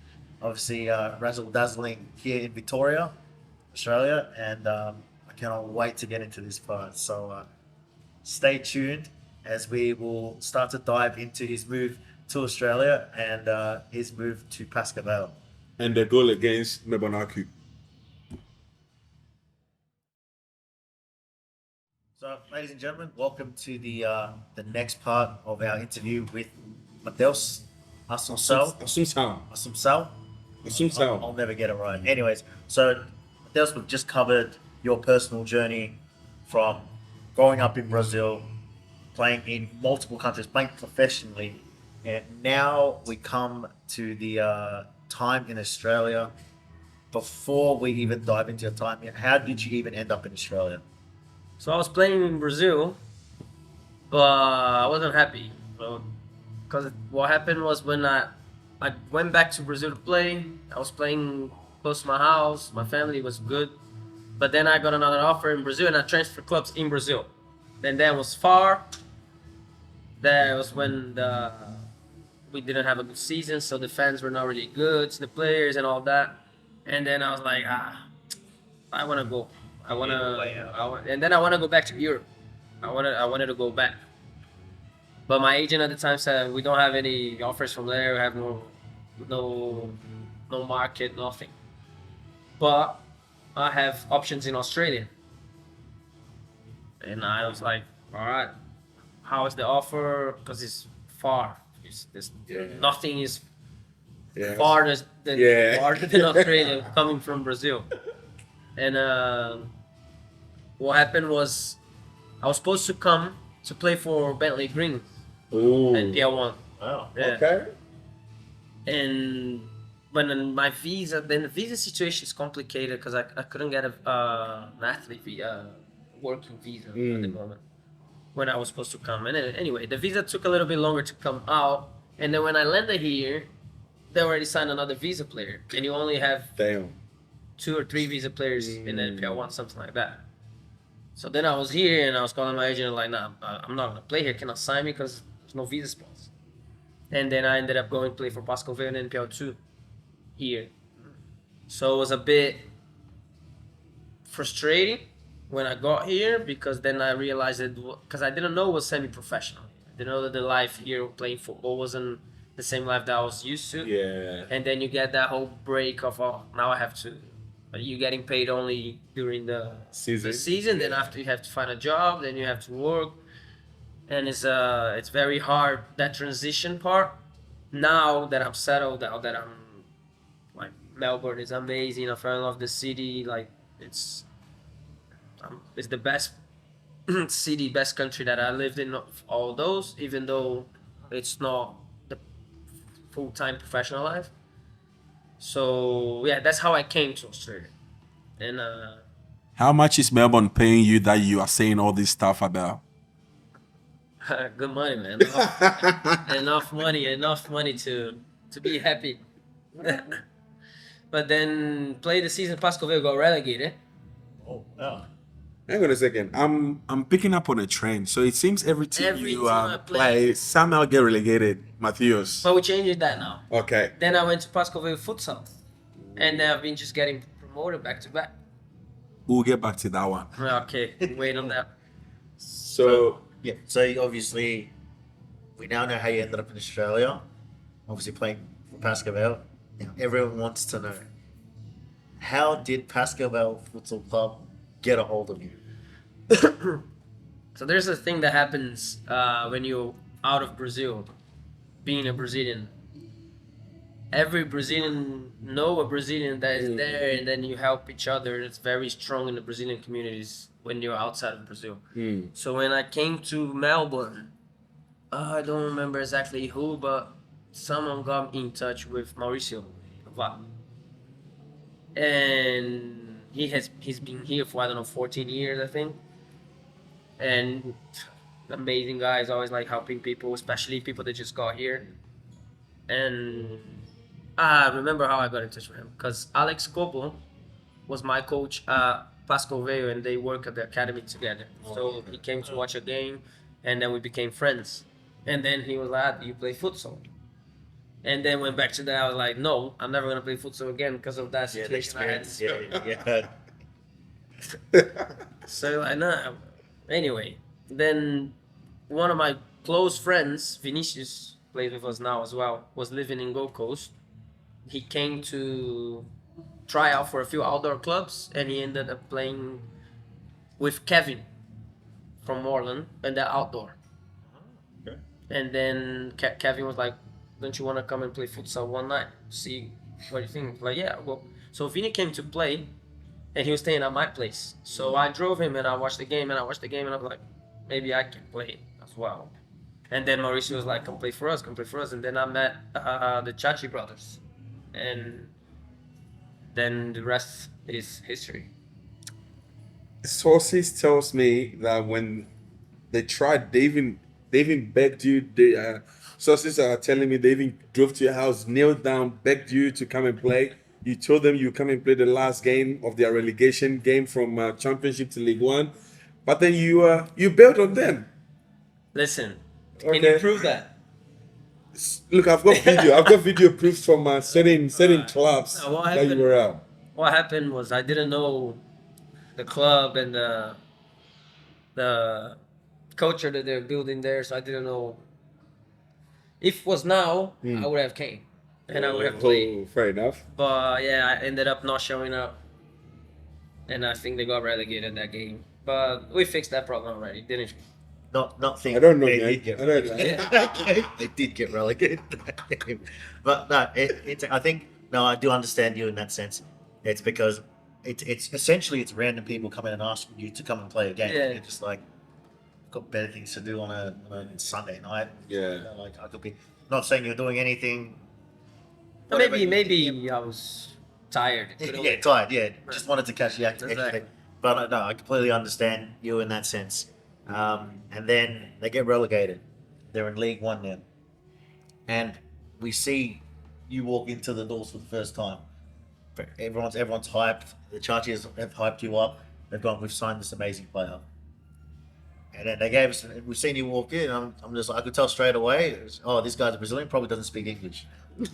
Obviously, razzle dazzling here in Victoria, Australia, and I cannot wait to get into this part. So stay tuned as we will start to dive into his move to Australia and his move to Pascoe Vale. And the goal against Mebonaku. So, ladies and gentlemen, welcome to the next part of our interview with Matheus Assumpcao. Assumpcao. Assumpcao. I'll never get it right. Anyways, so Matheus, we've just covered your personal journey from growing up in Brazil, playing in multiple countries, playing professionally, and now we come to the time in Australia. Before we even dive into your time here, how did you even end up in Australia? So I was playing in Brazil, but I wasn't happy. Because what happened was when I went back to Brazil to play, I was playing close to my house, my family was good. But then I got another offer in Brazil and I transferred clubs in Brazil. Then that was far. That was when we didn't have a good season, so the fans were not really good, the players and all that. And then I was like, I want to go. And then I want to go back to Europe. I wanted to go back. But my agent at the time said we don't have any offers from there. We have no market, nothing. But I have options in Australia. And I was like, all right, how is the offer? Because it's far. Nothing is farther than Australia coming from Brazil. And what happened was I was supposed to come to play for Bentley Green and PL1. Wow. Yeah. Okay. And when the visa situation is complicated because I couldn't get an athlete visa, working visa at the moment when I was supposed to come. And anyway, the visa took a little bit longer to come out. And then when I landed here, they already signed another visa player. And you only have 2 or 3 visa players in the NPL1, something like that. So then I was here and I was calling my agent like, nah, I'm not going to play here. Cannot sign me because there's no visa spots. And then I ended up going to play for Pascoe Vale in NPL2 here. So it was a bit frustrating when I got here because then I realized that, because I didn't know it was semi-professional. I didn't know that the life here playing football wasn't the same life that I was used to. Yeah. And then you get that whole break of, now I have to, you getting paid only during the season. Then after you have to find a job, then you have to work. And it's very hard, that transition part. Now that I'm settled, now that I'm like, Melbourne is amazing. I fell in love with the city. Like it's the best city, best country that I lived in of all those, even though It's not the full-time professional life. So yeah, that's how I came to Australia. And How much is Melbourne paying you that you are saying all this stuff about? good money, man. Enough money to be happy. But then play the season, Pascoe Vale got relegated. Oh, yeah. Hang on a second. I'm picking up on a trend. So it seems every team Every you team I play somehow get relegated. Matheus. But we changed that now. Okay. Then I went to Pascoe Vale futsal, and I've been just getting promoted back to back. We'll get back to that one. Okay, wait on that. So Yeah. So obviously, we now know how you ended up in Australia. Obviously playing for Pascoe Vale. Now everyone wants to know, how did Pascoe Vale Futsal Club get a hold of you? So there's a thing that happens when you're out of Brazil, being a Brazilian. Every Brazilian know a Brazilian that is there, and then you help each other. It's very strong in the Brazilian communities when you're outside of Brazil. So when I came to Melbourne, I don't remember exactly who, but someone got in touch with Mauricio, and he's been here for, I don't know, 14 years, I think. And amazing guy, is always like helping people, especially people that just got here. And I remember how I got in touch with him, because Alex Cobo was my coach at Pascoe Vale, and they work at the academy together. So he came to watch a game, and then we became friends. And then he was like, "Ah, do you play futsal?" And then went back to that. I was like, "No, I'm never gonna play futsal again because of that Yeah, the situation I had." experience. So I know. Anyway, then one of my close friends, Vinicius, plays with us now as well, was living in Gold Coast. He came to try out for a few outdoor clubs, and he ended up playing with Kevin from Moreland and the outdoor. Okay. And then Kevin was like, "Don't you want to come and play futsal one night? See what you think?" Like, yeah, well. So Vinny came to play, and he was staying at my place. So I drove him, and I watched the game, and I was like, maybe I can play as well. And then Mauricio was like, "Come play for us, come play for us." And then I met the Chachi brothers, and then the rest is history. sources tells me that when they tried, they even begged you. Sources are telling me they even drove to your house, kneeled down, begged you to come and play. You told them you come and play the last game of their relegation game from Championship to League One, but then you bailed on them. Listen, can Okay. you prove that? Look, I've got video. I've got video proof from certain clubs What that you happened? were out. What happened was I didn't know the club and the culture that they're building there, so I didn't know. If it was now, I would have came and I would have played. Oh, fair enough. But yeah, I ended up not showing up, and I think they got relegated that game. But we fixed that problem already, didn't we? Not thinking I don't know, they man. did get I don't know. relegated. They did get relegated that game. But no, it's I think no, I do understand you in that sense. It's because it's essentially it's random people coming and asking you to come and play a game. Yeah. You're just like, I've got better things to do on a Sunday night. Yeah. You know, like I could be not saying you're doing anything. Or whatever. maybe I was tired. Yeah, tired. Yeah, just wanted to catch the act. Exactly. But no, I completely understand you in that sense. And then they get relegated. They're in League One now, and we see you walk into the doors for the first time. Everyone's hyped. The Chachis have hyped you up. They've gone, "We've signed this amazing player." And then they gave us. We've seen you walk in. I'm just. I could tell straight away. Oh, this guy's a Brazilian. Probably doesn't speak English. You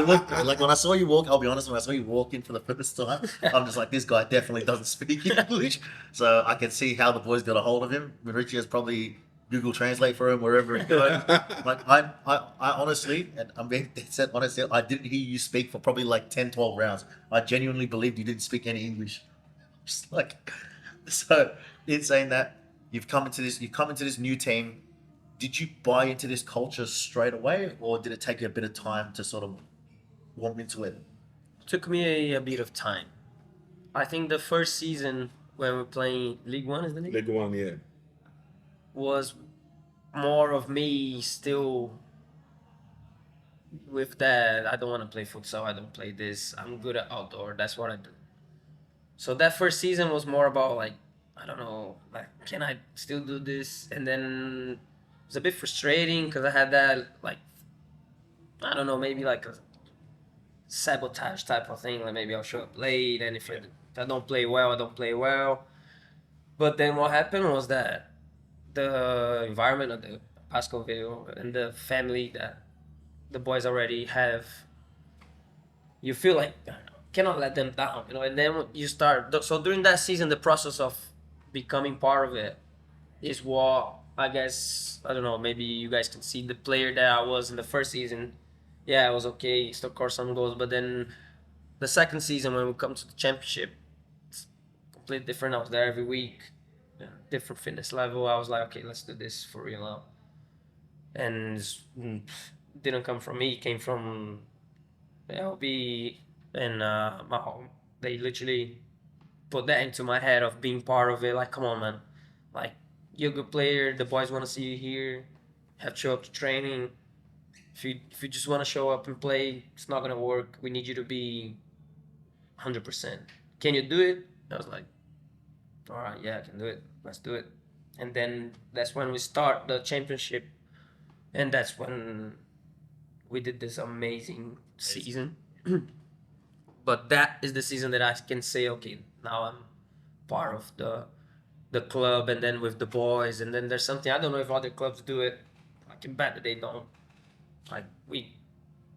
look, like when I saw you walk. I'll be honest. When I saw you walk in for the first time, I'm just like, this guy definitely doesn't speak English. So I can see how the boys got a hold of him. Richie has probably Google Translate for him wherever he goes. Like I honestly, and I'm being dead set honest, I didn't hear you speak for probably like 10, 12 rounds. I genuinely believed you didn't speak any English. Just like, so in saying that, you've come into this new team. Did you buy into this culture straight away, or did it take you a bit of time to sort of warm into it? Took me a bit of time. I think the first season when we were playing League One, isn't it? League One, yeah. Was more of me still with that, I don't want to play futsal. I don't play this. I'm good at outdoor. That's what I do. So that first season was more about like, I don't know, like, can I still do this? And then it was a bit frustrating because I had that, like, I don't know, maybe like a sabotage type of thing. Like maybe I'll show up late, and if I don't play well, I don't play well. But then what happened was that the environment of the Pascoe Vale and the family that the boys already have, you feel like cannot let them down, you know. And then you start. So during that season, the process of becoming part of it is what I guess, I don't know. Maybe you guys can see the player that I was in the first season. Yeah, I was okay. Still scored some goals, but then the second season when we come to the championship, it's completely different. I was there every week, yeah, different fitness level. I was like, okay, let's do this for real now. And didn't come from me. It came from LB and my home. They literally put that into my head of being part of it. Like, come on, man. Like, you're a good player. The boys want to see you here. Have to show up to training. If you just want to show up and play, it's not gonna work. We need you to be 100%. Can you do it? I was like, all right, yeah, I can do it. Let's do it. And then that's when we start the championship, and that's when we did this amazing season. But that is the season that I can say, okay, now I'm part of the club, and then with the boys, and then there's something I don't know if other clubs do it. I can bet that they don't. Like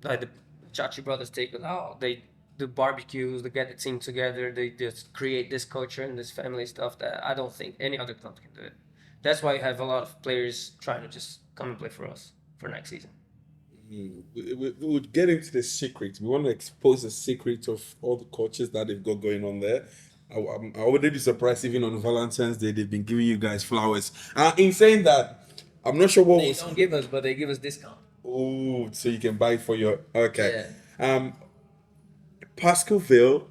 like the Chachi brothers take it out. They do barbecues, they get the team together, they just create this culture and this family stuff that I don't think any other club can do it. That's why you have a lot of players trying to just come and play for us for next season. We would get into the secret. We want to expose the secret of all the coaches that they've got going on there. I wouldn't be surprised even on Valentine's Day they've been giving you guys flowers. In saying that, I'm not sure what They was. don't give us, but they give us discount. Oh, so you can buy it for your okay. Yeah. Pascoe Vale.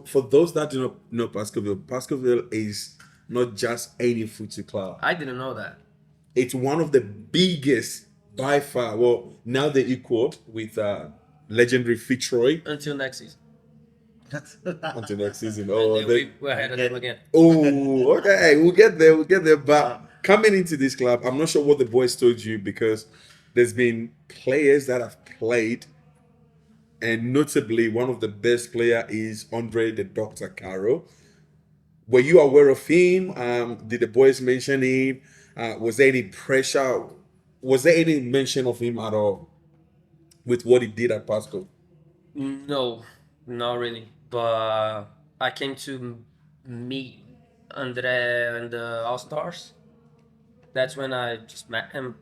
For those that do not know Pascoe Vale is not just any football club. I didn't know that. It's one of the biggest by far. Well, now they equal with legendary Fitzroy Until next season. until next season. Oh, we're ahead of them again. Oh, okay. We'll get there. We'll get there. But coming into this club, I'm not sure what the boys told you because there's been players that have played, and notably one of the best player is Andre the Doctor Caro. Were you aware of him? Did the boys mention him? Was there any pressure? Was there any mention of him at all with what he did at Pasco? No, not really. But I came to meet Andre and the All Stars. That's when I just met him.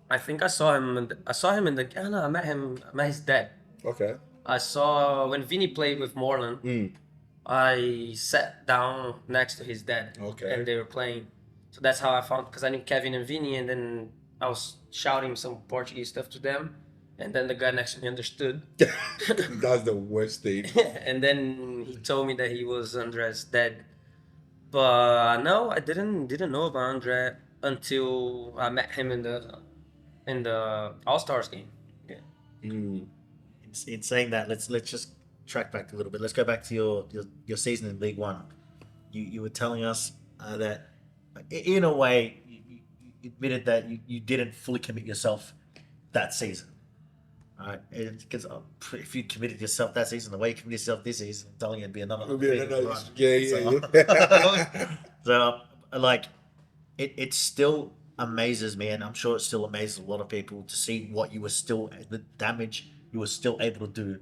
I think I saw him. I saw him in the. Oh, no, I met him. I met his dad. Okay. I saw when Vinny played with Moreland. I sat down next to his dad. Okay. And they were playing. So that's how I found, because I knew Kevin and Vinny, and then I was shouting some Portuguese stuff to them, and then the guy next to me understood. That's the worst thing. And then he told me that he was Andre's dad. But no, I didn't know about Andre until I met him in the All Stars game. Yeah. In saying that, let's just track back a little bit. Let's go back to your season in League One. You were telling us that in a way you admitted that you didn't fully commit yourself that season. Right? Because if you committed yourself that season, the way you committed yourself this season, I'm telling you, it'd be another. Run. Yeah. So, like, it still amazes me, and I'm sure it still amazes a lot of people to see what you were still, the damage you were still able to do,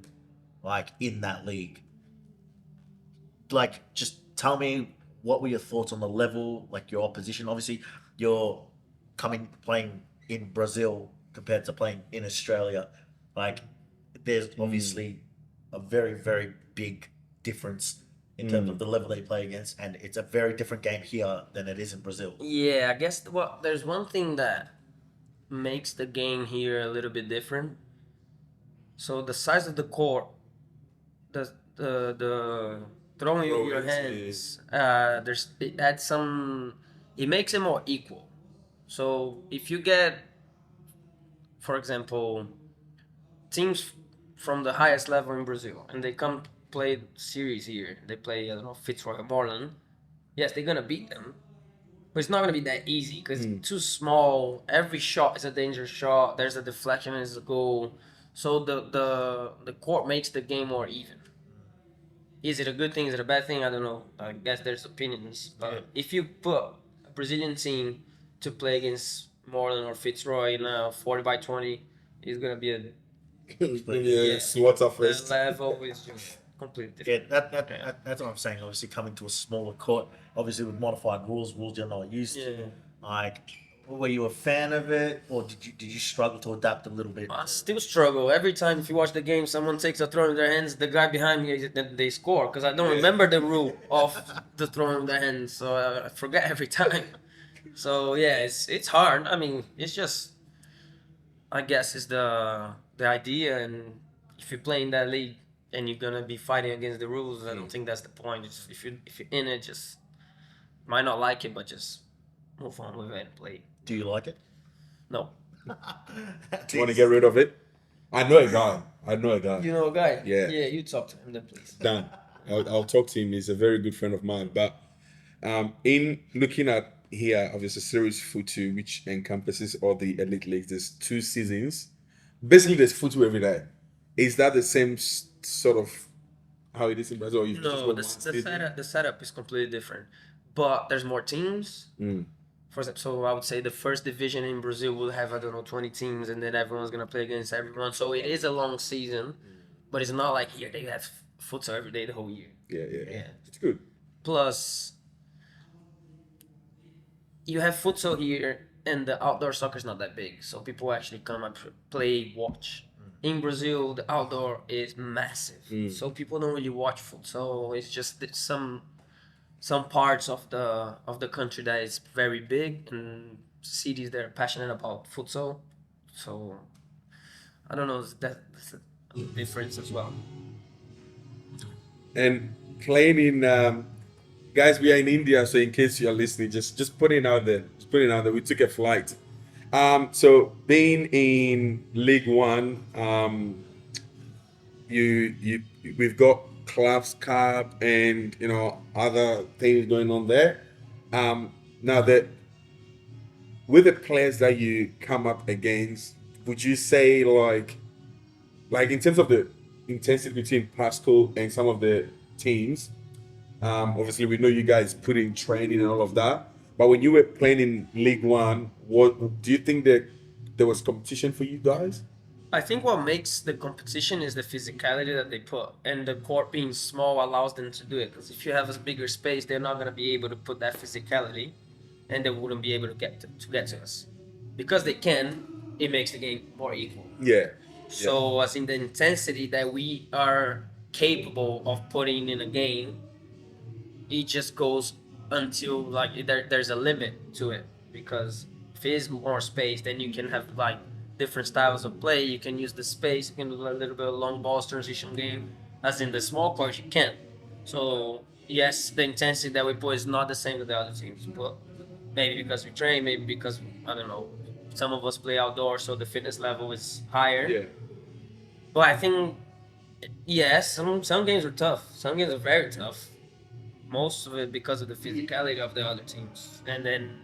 like, in that league. Like, just tell me, what were your thoughts on the level, like your opposition? Obviously, you're playing in Brazil compared to playing in Australia. Like, there's obviously a very, very big difference in terms of the level they play against, and it's a very different game here than it is in Brazil. Yeah, I guess there's one thing that makes the game here a little bit different. So the size of the court, the throwing with your hands, it makes it more equal. So if you get, for example, teams from the highest level in Brazil, and they come play series here. They play, I don't know, Fitzroy or Moreland. Yes, they're gonna beat them, but it's not gonna be that easy because it's too small. Every shot is a dangerous shot. There's a deflection, is a goal. So the court makes the game more even. Is it a good thing? Is it a bad thing? I don't know. I guess there's opinions. But if you put a Brazilian team to play against Moreland or Fitzroy in a 40 by 20, it's gonna be a slaughter the first. level is just completely Yeah, different. that's what I'm saying. Obviously, coming to a smaller court, obviously with modified rules you're not used to. Yeah. Like, were you a fan of it, or did you struggle to adapt a little bit? I still struggle every time. If you watch the game, someone takes a throw in their hands. The guy behind me, they score because I don't remember the rule of the throw in their hands, so I forget every time. So yeah, it's hard. I mean, it's just, I guess, it's the idea, and if you play in that league and you're gonna be fighting against the rules, I don't think that's the point. It's, if you're in it, just might not like it, but just move on with it and play. Do you like it? No, Do you want to get rid of it? I know a guy. you know a guy. Yeah. Yeah, you talk to him then, please. Dan. I'll talk to him. He's a very good friend of mine. But in looking at here, obviously, Series Futu, which encompasses all the elite leagues, there's 2 seasons. Basically, there's Futu every day. Is that the same sort of how it is in Brazil? Or you just No, go the one season? setup is completely different. But there's more teams. Mm. For example, so I would say the first division in Brazil will have, I don't know, 20 teams, and then everyone's gonna play against everyone. So it is a long season, but it's not like here they have futsal every day the whole year. Yeah. It's good. Plus, you have futsal here, and the outdoor soccer is not that big, so people actually come and play, watch. In Brazil, the outdoor is massive, so people don't really watch futsal. It's just that some parts of the country that is very big, and cities that are passionate about futsal. So I don't know, that's a difference as well. And playing in guys, we are in India, so in case you're listening, just putting it out there. We took a flight. So being in League One, we've got Clubs Cup and other things going on there. Now that with the players that you come up against, would you say like in terms of the intensity between Pascoe and some of the teams? Obviously, we know you guys put in training and all of that. But when you were playing in League One, what do you think that there was competition for you guys? I think what makes the competition is the physicality that they put, and the court being small allows them to do it. Because if you have a bigger space, they're not gonna be able to put that physicality, and they wouldn't be able to get to us. Because they can, it makes the game more equal. Yeah. So as in the intensity that we are capable of putting in a game, it just goes until like there's a limit to it. Because if it is more space, then you can have like different styles of play. You can use the space. You can do a little bit of long balls transition game. As in the small court, you can't. So yes, the intensity that we put is not the same with the other teams, but maybe because we train, maybe because I don't know. Some of us play outdoors, so the fitness level is higher. Yeah. But I think yes, some games are tough. Some games are very tough. Most of it because of the physicality of the other teams, and then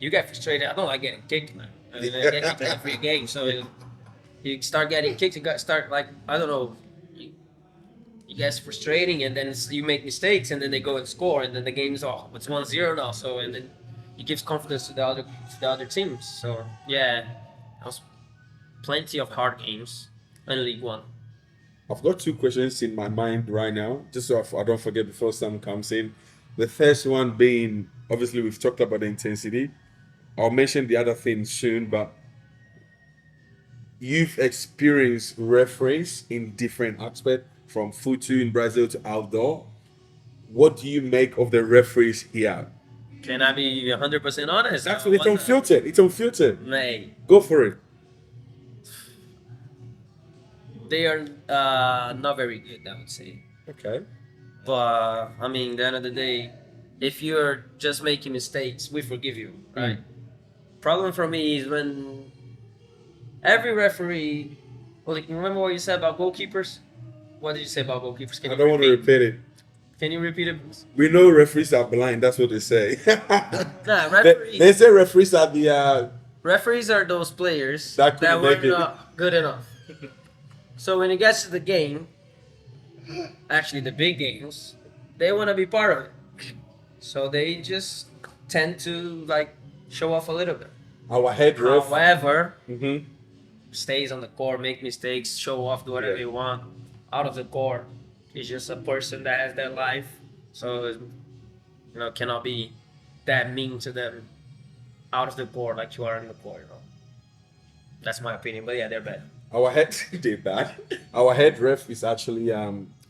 you get frustrated. I don't like getting kicked, man. I mean, I get kicked every game, so you start getting kicked. You got start like I don't know. It gets frustrating, and then you make mistakes, and then they go and score, and then the game is it's 1-0 now. So and then it gives confidence to the other teams. So yeah, there was plenty of hard games in League One. I've got 2 questions in my mind right now, just so I don't forget before Sam comes in. The first one being, obviously, we've talked about the intensity. I'll mention the other things soon, but you've experienced referees in different aspects, from Futu in Brazil to outdoor. What do you make of the referees here? Can I be 100% honest? Actually, it's unfiltered. It's unfiltered. Mate, Go for it. they are not very good, I would say. Okay. But I mean, at the end of the day, if you're just making mistakes, we forgive you, right? Problem for me is when every referee Well, like, remember what you said about goalkeepers? What did you say about goalkeepers? Can I you don't want to repeat it. Can you repeat it? We know referees are blind. That's what they say. Nah, They say referees are the referees are those players That that couldn't were make it. not good enough. So when it gets to the game, actually the big games, they want to be part of it. So they just tend to like show off a little bit. our head ref. However, Mhm. stays on the court, make mistakes, show off, do whatever Yeah. they want. Out of the court, he's just a person that has their life. So cannot be that mean to them out of the court like you are in the court. That's my opinion. But yeah, they're bad. Our head they bad. Our head ref is actually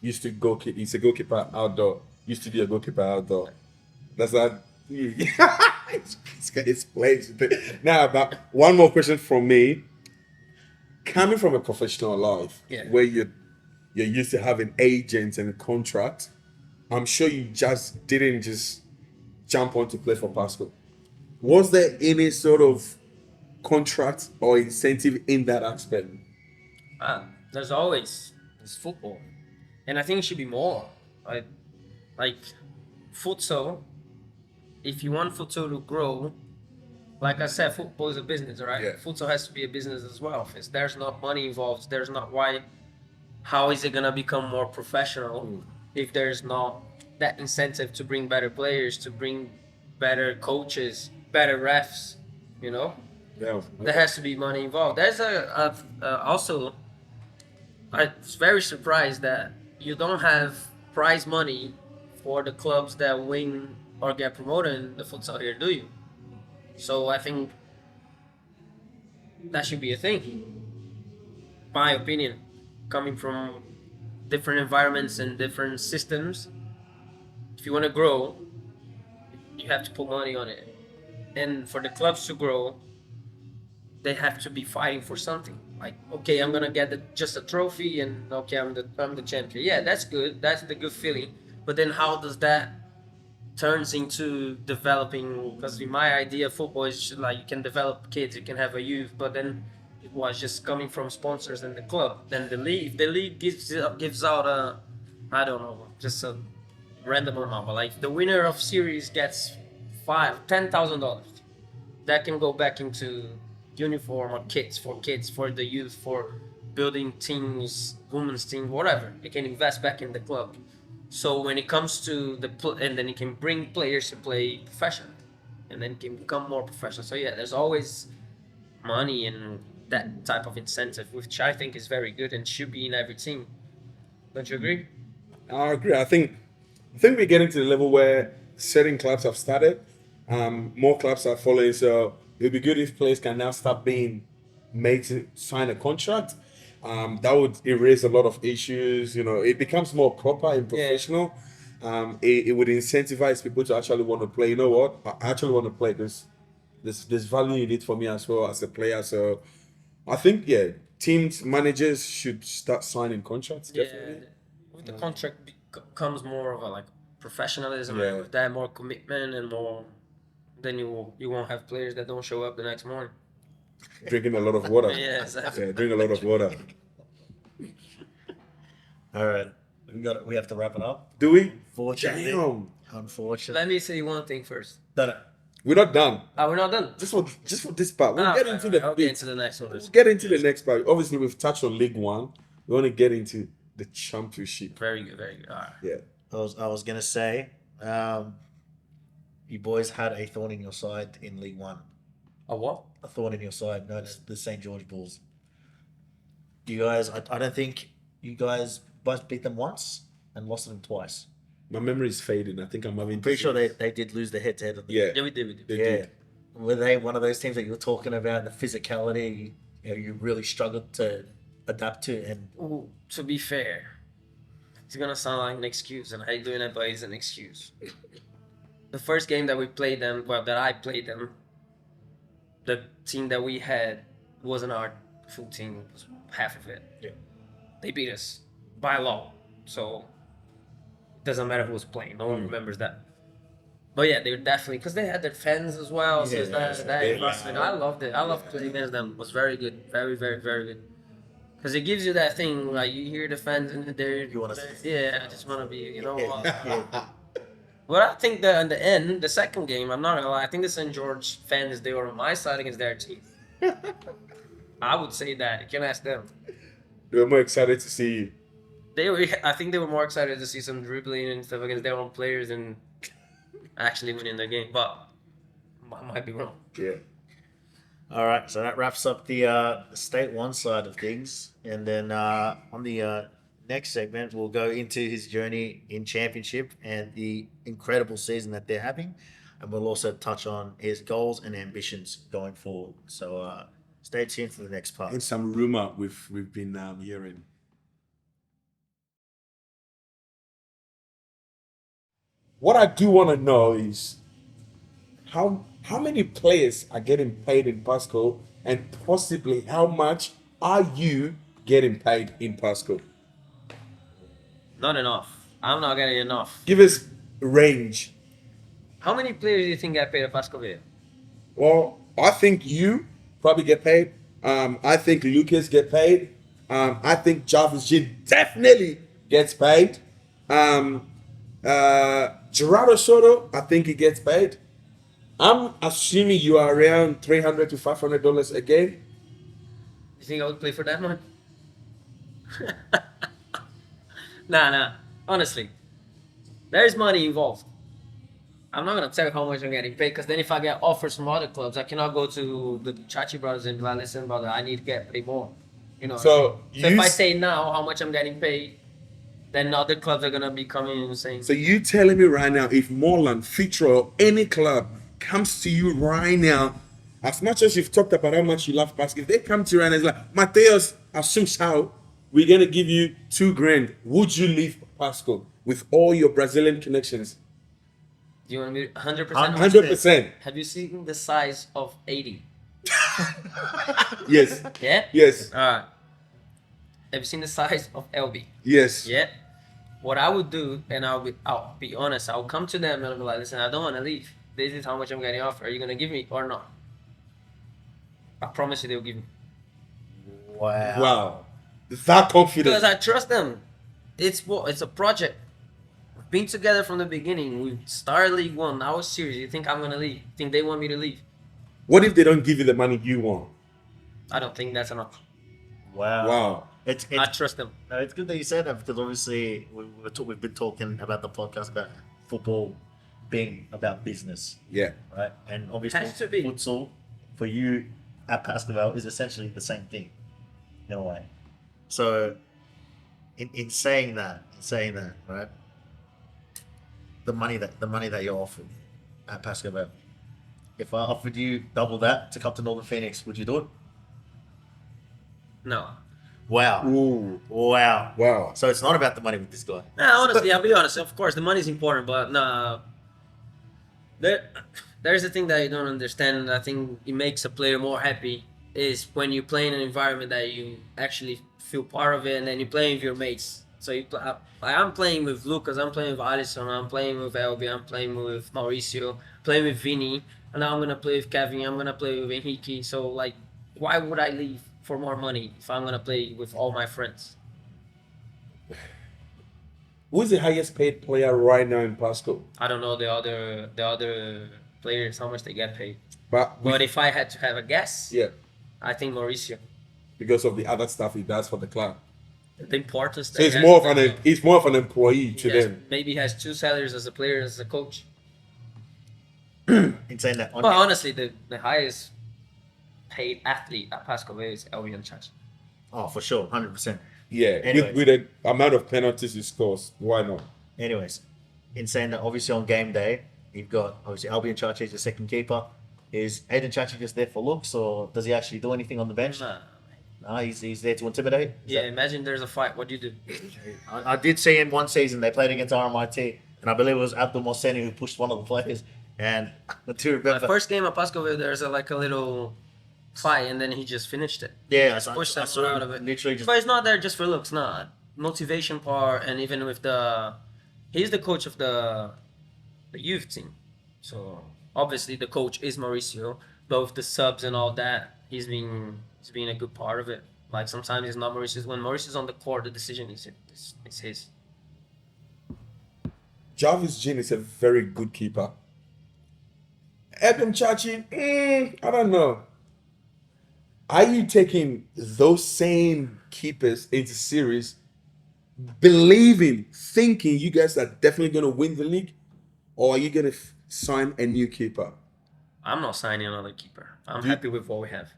used to go. He's a goalkeeper outdoor. Used to be a goalkeeper outdoor. That's that. It's plays. Now, but one more question from me. Coming from a professional life, Yeah. where you're used to having agents and contracts, I'm sure you just didn't just jump on to play for Pascoe. Was there any sort of contract or incentive in that aspect? There's always it's football, and I think it should be more. Like futsal. If you want futsal to grow, like I said, football is a business, right? Yeah. Futsal has to be a business as well. If there's not money involved, there's not why. How is it gonna become more professional if there's not that incentive to bring better players, to bring better coaches, better refs? You know, Yeah. there has to be money involved. There's also. I was very surprised that you don't have prize money for the clubs that win or get promoted in the futsal here, do you? So I think that should be a thing. My opinion, coming from different environments and different systems, if you want to grow, you have to put money on it. And for the clubs to grow, they have to be fighting for something. Like, okay, I'm gonna get just a trophy, and okay, I'm the champion. Yeah, that's good. That's the good feeling. But then, how does that turns into developing? Because in my idea, football is like you can develop kids, you can have a youth, but then it was just coming from sponsors and the club. Then the league, if the league gives out a, I don't know, just a random amount, but like the winner of series gets $10,000. That can go back into uniform or kits for the youth, for building teams, women's team, whatever. It can invest back in the club. So when it comes to and then it can bring players to play professional, and then it can become more professional. So yeah, there's always money and that type of incentive, which I think is very good and should be in every team. Don't you agree? I agree. I think we're getting to the level where certain clubs have started. More clubs are following. So it'd be good if players can now start being made to sign a contract. That would erase a lot of issues. It becomes more proper and professional. It would incentivize people to actually want to play. You know what? I actually want to play because there's value in it for me as well as a player. So I think teams, managers should start signing contracts. Definitely. Yeah, with the contract comes more of a like professionalism, Yeah. and with that more commitment and more. Then you won't have players that don't show up the next morning. Drinking a lot of water. Yeah, exactly. Yeah, drink a lot of water. All right, we have to wrap it up. Do we? Fortunately, Damn. unfortunately. Let me say one thing first. No. We're not done. We're not done. Just for this part. We'll get into the I'll get into the next one. We'll get into the next part. Obviously, we've touched on League One. We want to get into the Championship. Very good, very good. All right. Yeah. I was gonna say, you boys had a thorn in your side in League One. A what? A thorn in your side, known as the St. George Bulls. You guys, I don't think you guys both beat them once and lost them twice. My memory is fading. I think I'm having. Pretty sure they did lose the head to head. Yeah. Yeah, we did. They Yeah. did. Were they one of those teams that you were talking about, the physicality, you really struggled to adapt to? And Ooh, to be fair, it's gonna sound like an excuse, and I hate doing it, but it's an excuse. The first game that we played them, that I played them, the team that we had wasn't our full team, it was half of it. Yeah. They beat us by law, so it doesn't matter who was playing. No one remembers that. But yeah, they were definitely, because they had their fans as well. So Yeah, that yeah. investment, I loved it. I loved playing against them. It was very good, very, very, very good. Because it gives you that thing, like you hear the fans and they're, You wanna- yeah, I just want to be, you know. Yeah. But I think that in the end, the second game, I'm not gonna lie, I think the St. George fans, they were on my side against their team. I would say that. You can ask them. They were more excited to see you. I think they were more excited to see some dribbling and stuff against their own players than actually winning the game. But I might be wrong. Yeah. All right, so that wraps up the state one side of things, and then on the next segment, we'll go into his journey in championship and the incredible season that they're having, and we'll also touch on his goals and ambitions going forward. So stay tuned for the next part. And some rumor we've been hearing. What I do want to know is how many players are getting paid in Pascoe, and possibly how much are you getting paid in Pascoe? Not enough. I'm not getting enough. Give us range. How many players do you think get paid at Pascoe Vale? Well, I think you probably get paid. I think Lucas get paid. I think Jarvis Jean definitely gets paid. Gerardo Soto, I think he gets paid. I'm assuming you are around $300 to $500 a game. You think I would play for that one? Nah. Honestly, there's money involved. I'm not gonna tell you how much I'm getting paid, because then if I get offers from other clubs, I cannot go to the Chachi brothers and be like, listen, brother, I need to get paid more. You know. So if I say now how much I'm getting paid, then other clubs are gonna be coming and saying. So you telling me right now, if Moreland, Fitro, or any club comes to you right now, as much as you've talked about how much you love basketball, if they come to you right now, it's like, Matheus, Assumpcao, we're gonna give you $2,000. Would you leave Pascoe with all your Brazilian connections? Do you want to be 100%? 100%. Have you seen the size of 80? Yes. Yeah? Yes. Alright. Have you seen the size of LB? Yes. Yeah? What I would do, and I'll be honest, I'll come to them and I'll be like, listen, I don't want to leave. This is how much I'm getting offered. Are you going to give me or not? I promise you they'll give me. Wow. That confident. Because I trust them. It's a project. We've been together from the beginning. We started League One. I was serious. You think I'm going to leave? You think they want me to leave? What if they don't give you the money you want? I don't think that's enough. Wow. I trust them. No, it's good that you said that, because obviously we've been talking about the podcast about football being about business, Yeah. right? And obviously Has to be. futsal for you at Pascoe Vale is essentially the same thing in a way. So in saying that, right? The money that you're offered at Pascoe Vale, if I offered you double that to come to Northern Phoenix, would you do it? No. Wow. Ooh. Wow. Wow. So it's not about the money with this guy. Nah, honestly, I'll be honest. Of course, the money's important, but nah. There's a thing that you don't understand, and I think it makes a player more happy, is when you play in an environment that you actually feel part of it, and then you play with your mates. So I'm playing with Lucas, I'm playing with Alisson, I'm playing with Elby, I'm playing with Mauricio, playing with Vini, and now I'm gonna play with Kevin, I'm gonna play with Henrique. So like, why would I leave for more money if I'm gonna play with all my friends? Who's the highest paid player right now in Pascoe? I don't know the other players how much they get paid. But If I had to have a guess, yeah, I think Mauricio. because of the other stuff he does for the club. The importance. So he's more of an employee to them. Maybe he has two salaries as a player, as a coach. In saying that, But honestly, the highest paid athlete at Pascoe Vale is Elvian Chach. oh, for sure, 100%. Yeah, Anyways. with the amount of penalties he scores, why not? Anyways, in saying that, obviously on game day, you've got obviously Albion Chachi is the second keeper. Is Aiden Chachi just there for looks, or does he actually do anything on the bench? Nah. No, he's there to intimidate. Is Yeah, that- imagine there's a fight. What do you do? I did see him one season. They played against RMIT, and I believe it was Abdul Mohseni who pushed one of the players. And I do My remember, first game at Pascoe Vale, there's a little fight, and then he just finished it. yeah, I Push saw someone out him of it. literally just. But it's not there just for looks, nah. Motivation part, and even with he's the coach of the youth team. So obviously the coach is Mauricio, but with the subs and all that, he's been a good part of it. Like sometimes it's not Maurice's. When Maurice is on the court, the decision is his. Jarvis Jean is a very good keeper. Edwin Chachi, I don't know. Are you taking those same keepers into series, believing, thinking you guys are definitely going to win the league? Or are you going to sign a new keeper? I'm not signing another keeper. I'm happy with what we have.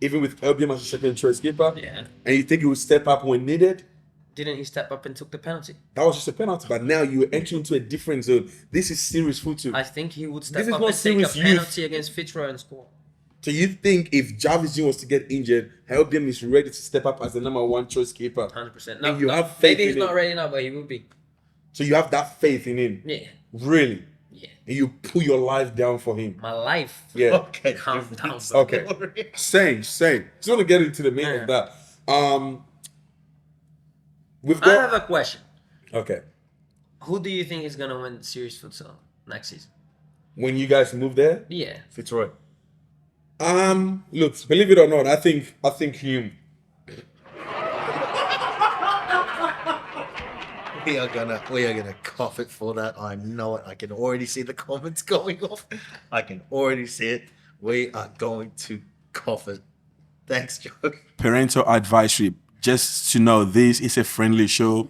Even with Elbium as a second choice keeper? Yeah. And you think he would step up when needed? Didn't he step up and took the penalty? That was just a penalty, but now you're entering into a different zone. This is serious football. I think he would step This is up not and take a serious youth. penalty against Fitzroy and score. So you think if Jarvis Jean was to get injured, Elbium is ready to step up as the number one choice keeper? 100%. And you have faith maybe in he's him. not ready now, but he will be. So you have that faith in him? Yeah. Really? Yeah. And you put your life down for him? My life. Yeah. Okay. Calm down. Okay. Same. Just want to get into the meat of that. We've I got. have a question. Okay. Who do you think is gonna win series futsal next season? When you guys move there, Yeah. Fitzroy. look, believe it or not, I think him. We are gonna cough it for that. I know it. I can already see the comments going off. I can already see it. We are going to cough it. Thanks, Joe. Parental advisory. Just to know, this is a friendly show.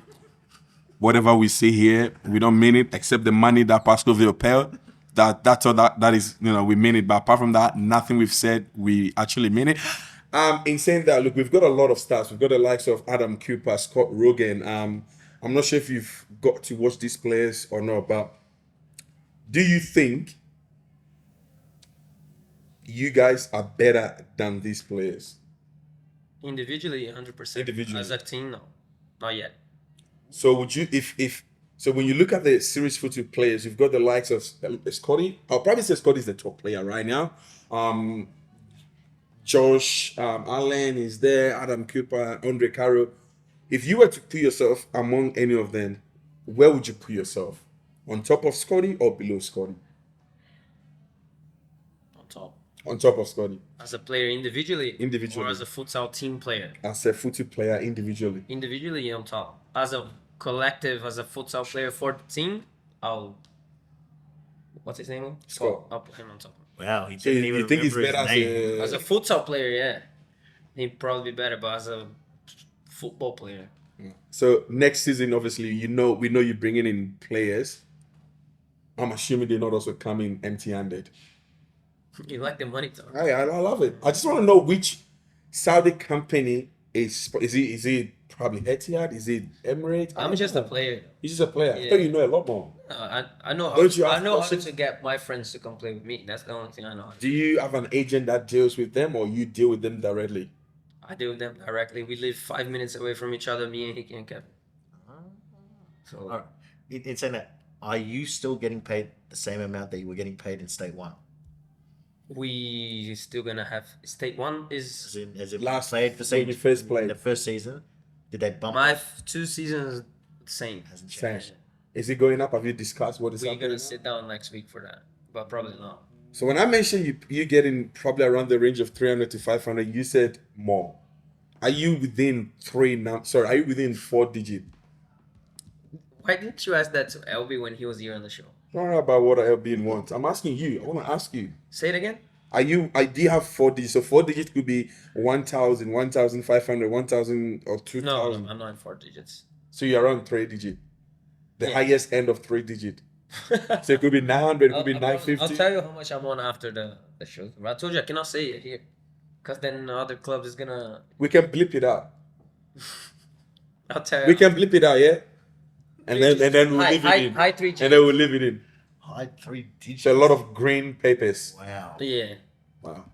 Whatever we say here, we don't mean it, except the money that Pascoe Vale pay. That's all that is, we mean it. But apart from that, nothing we've said, we actually mean it. In saying that, look, we've got a lot of stars. We've got the likes of Adam Cooper, Scott Rogan. I'm not sure if you've got to watch these players or not, but do you think you guys are better than these players? Individually, 100%. Individually. As a team, no. Not yet. So would you, so when you look at the series football players, you've got the likes of Scotty. I'll probably say Scotty's the top player right now. Josh Allen is there, Adam Cooper, Andre Caro. If you were to put yourself among any of them, where would you put yourself? On top of Scotty or below Scotty? On top. On top of Scotty. As a player individually? Individually. Or as a futsal team player? As a football player individually. Individually, on top. As a collective, as a futsal player for the team, what's his name? Scott. I'll put him on top. Wow, he So didn't even you think he's remember better his name. As a futsal player, yeah. He'd probably be better, but as a football player. So next season, obviously, we know you're bringing in players. I'm assuming they're not also coming empty-handed. You like the money talk. I love it. I just want to know which Saudi company is it probably Etihad? Is it Emirates? I'm just a player. You're just a player. I Yeah. thought you know a lot more. I know how, Don't you I have know how courses? to get my friends to come play with me. That's the only thing I know. Do you have an agent that deals with them, or you deal with them directly? I deal with them directly. We live 5 minutes away from each other, me and Hickey and Kevin. So All right. In saying that, are you still getting paid the same amount that you were getting paid in State 1? we still gonna have state one As is in Last played for when you first played. the first season? Did they bump my up? 2 seasons the same. Hasn't Same. changed. Is it going up? Have you discussed what is We're happening? gonna sit down next week for that, but probably not. So when I mentioned you getting probably around the range of 300 to 500, you said more. Are you within are you within 4 digit? Why didn't you ask that to LB when he was here on the show? I don't know about what LB wants. I'm asking you. I want to ask you. Say it again. I do you have 4 digits? So 4 digits could be 1,000, 1,500, 1,000 or 2,000. No, I'm not in 4 digits. So you're around 3 digit. The Yeah. highest end of 3 digit. So it could be 900, it could be I'll 950. tell you how much I'm on after the show. I told you I cannot say it here, cause then the other clubs is gonna. We can blip it out. I'll tell you. We can blip it out, yeah? And then we'll leave it in. High 3 And then we'll leave it in. High 3 digits. So a lot of green papers. Wow. Yeah. Wow.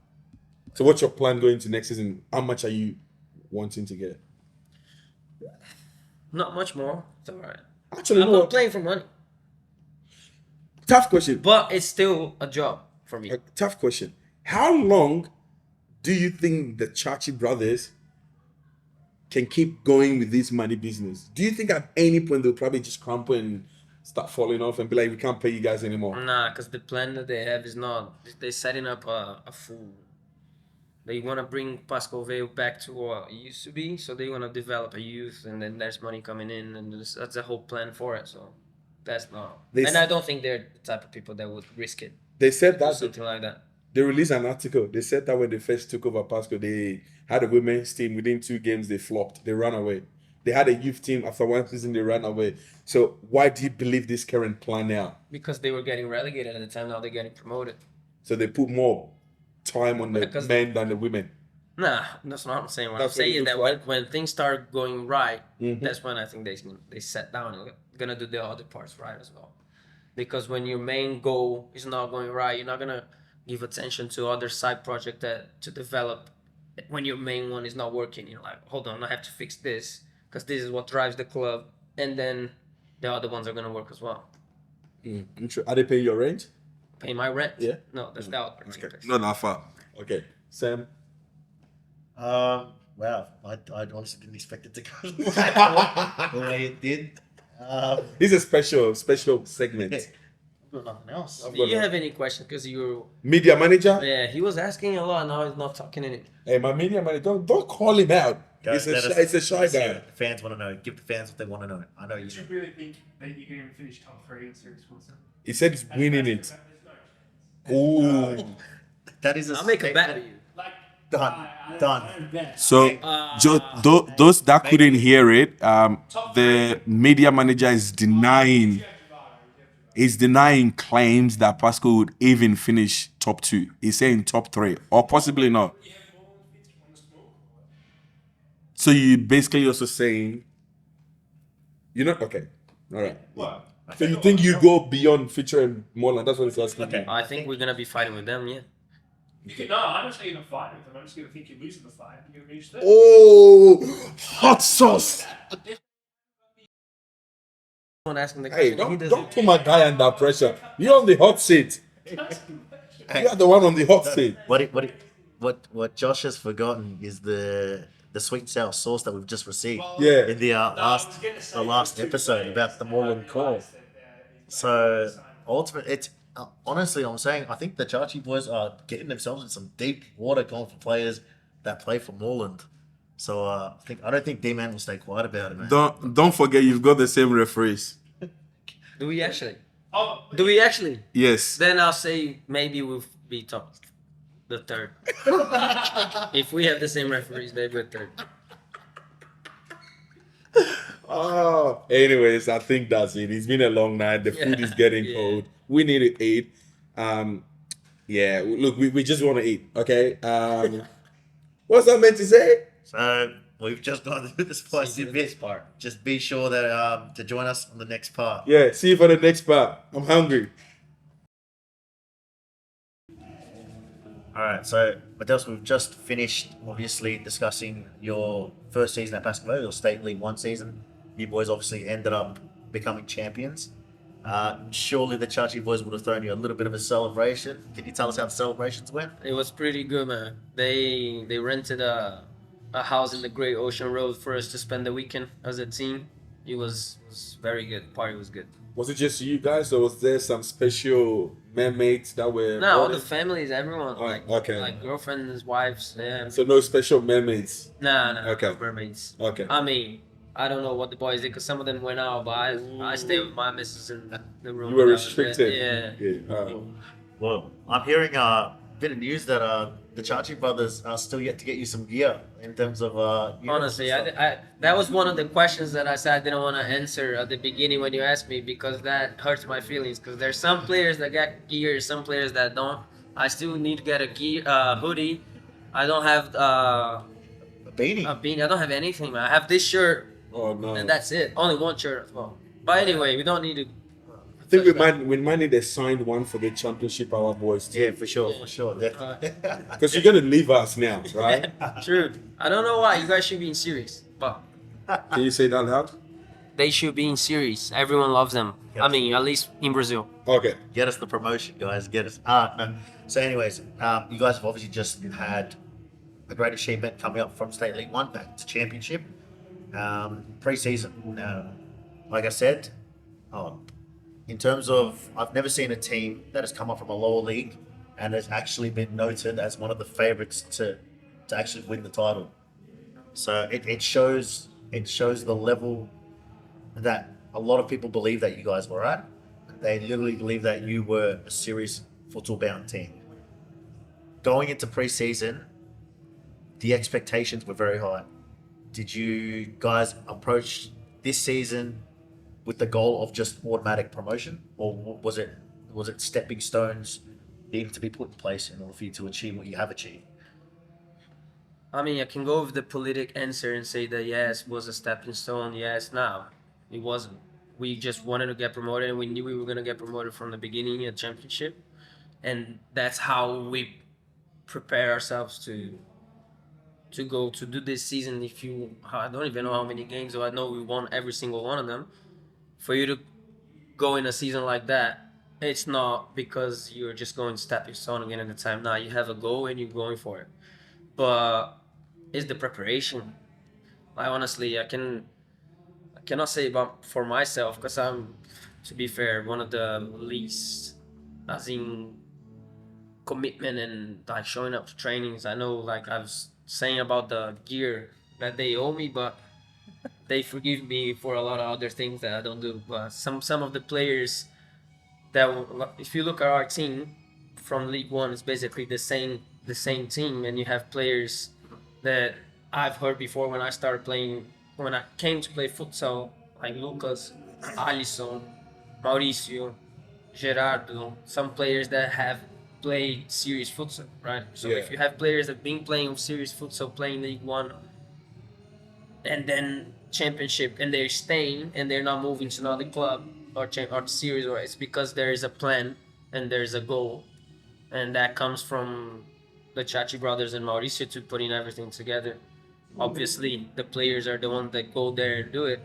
So what's your plan going into next season? How much are you wanting to get? Not much more. It's alright. Actually, I'm no. not playing for money, Tough question. but it's still a job for me. A tough question. How long do you think the Chachi brothers can keep going with this money business? Do you think at any point they'll probably just crumple and start falling off and be like, we can't pay you guys anymore? Nah, cause the plan that they have is not. They're setting up a They want to bring Pascoe Vale back to what it used to be. So they want to develop a youth, and then there's money coming in, and that's the whole plan for it. So that's not. And I don't think they're the type of people that would risk it. They said Do that something like that. they released an article. They said that when they first took over Pasco, they had a women's team. Within 2 games, they flopped. They ran away. They had a youth team. After 1 season, they ran away. So why do you believe this current plan now? Because they were getting relegated at the time. Now they're getting promoted. So they put more time on the Because- men than the women. Nah, that's not what I'm saying. What That's I'm saying what it is that looks when things start going right, Mhm. that's when I think they sat down and gonna do the other parts right as well. Because when your main goal is not going right, you're not gonna give attention to other side project that to develop. When your main one is not working, you're like, hold on, I have to fix this because this is what drives the club, and then the other ones are gonna work as well. Are they paying your rent? Pay my rent? Yeah. No, that's the other. Not that far. Okay. Sam? Wow, I honestly didn't expect it to go the way it did. This is a special segment. I've got nothing else. Do you have any questions? Because you Media manager? yeah, he was asking a lot. Now he's not talking any. Hey, my media manager, don't call him out. Guys, It's a shy let's hear guy. it. The fans want to know. Give the fans what they want to know. I know you Did you know. really think that you can even finish top 3 in Series 1? He said he's winning it. There's no chance. Ooh. That is a I'll make a bet statement. with you. Like, Done. Done. I don't bet. So, those that couldn't hear it, the media manager is denying. He's denying claims that Pascal would even finish top 2. He's saying top 3, or possibly not. You have more than 50 on the smoke. So you basically also Saying, you're not okay. All right. What? So you think you go beyond featuring Moreland? That's what it's asking. Okay. I think we're gonna be fighting with them. Yeah. You can, no, I'm not saying you're not fighting with them. I'm just going to think you're losing the fight. You're going to finish third. Oh, hot sauce. Someone asking the Hey, question. don't put my guy under pressure. You're on the hot seat. You're the one on the hot seat. What Josh has forgotten is the sweet and sour sauce that we've just received Yeah. in the last episode about the Moreland call. So ultimately, it's honestly, I'm saying I think the Chachi boys are getting themselves in some deep water going for players that play for Moreland. So I don't think D-Man will stay quiet about it, man. don't forget you've got the same referees. Do we actually? Oh, Do we actually? Yes. Then I'll say maybe we'll be top, the third. If we have the same referees, maybe we're third. Oh, anyways, I think that's it. It's been a long night. The food is getting Yeah. cold. We need to eat. Yeah. Look, we just want to eat. Okay. What's I meant to say? So we've just gone through the spicy bit. part. Just be sure that to join us on the next part. Yeah. See you for the next part. I'm hungry. All right, so Matheus, we've just finished obviously discussing your first season at Pascoe Vale, your State League 1 season. You boys obviously ended up becoming champions. Surely the Chachi boys would have thrown you a little bit of a celebration. Can you tell us how the celebrations went? It was pretty good, man. They rented a house in the Great Ocean Road for us to spend the weekend as a team. It was very good. Party was good. Was it just you guys, or was there some special mermaids that were? No, all brought the in? families, everyone, Oh, like okay. like girlfriends, wives. Yeah. So no special mermaids. Nah, Okay. no mermaids. Okay. I mean, I don't know what the boys did because some of them went out, but I stayed with my missus in the room. You were That was it. restricted. Yeah. Well, I'm hearing a bit of news that the Chachi brothers are still yet to get you some gear in terms of. Honestly, I that was one of the questions that I said I didn't want to answer at the beginning when you asked me because that hurts my feelings. Because there's some players that get gear, some players that don't. I still need to get a gear hoodie. I don't have a beanie. a beanie. I don't have anything, man. I have this shirt, Oh no. and that's it. Only one shirt as well. But anyway, we don't need to. I think we might need a signed one for the championship, our boys too. Yeah, for sure, definitely. Because you're gonna leave us now, right? True. I don't know why you guys should be in series, but Can you say that loud? they should be in series. Everyone loves them. Yes. I mean, at least in Brazil. Okay. Get us the promotion, guys. Get us. No. So, anyways, you guys have obviously just had a great achievement coming up from State League 1 back to Championship. Pre-season. Like I said, in terms of, I've never seen a team that has come up from a lower league and has actually been noted as one of the favourites to to actually win the title. So it shows the level that a lot of people believe that you guys were at. They literally believe that you were a serious futsal bound team. Going into preseason, the expectations were very high. Did you guys approach this season with the goal of just automatic promotion, or was it stepping stones needing to be put in place in order for you to achieve what you have achieved? I mean, I can go with the politic answer and say that yes, was a stepping stone. Yes, no, it wasn't. We just wanted to get promoted, and we knew we were gonna get promoted from the beginning in the championship, and that's how we prepare ourselves to go to do this season. If you, I don't even know how many games, so I know we won every single one of them. For you to go in a season like that, it's not because you're just going stepping stone again at the time. Now you have a goal and you're going for it, but it's the preparation. I honestly, I cannot say about for myself because I'm, to be fair, one of the least, as in commitment and like showing up to trainings. I know, like I was saying about the gear that they owe me, but they forgive me for a lot of other things that I don't do. But some of the players that, if you look at our team from League One, it's basically the same team, and you have players that I've heard before when I came to play futsal, like Lucas, Alisson, Mauricio, Gerardo, some players that have played serious futsal, right? So Yeah. if you have players that have been playing serious futsal, playing League One, and then championship, and they're staying and they're not moving to another club or series, or it's because there is a plan and there's a goal, and that comes from the Chachi brothers and Mauricio to putting everything together. Obviously, the players are the ones that go there and do it,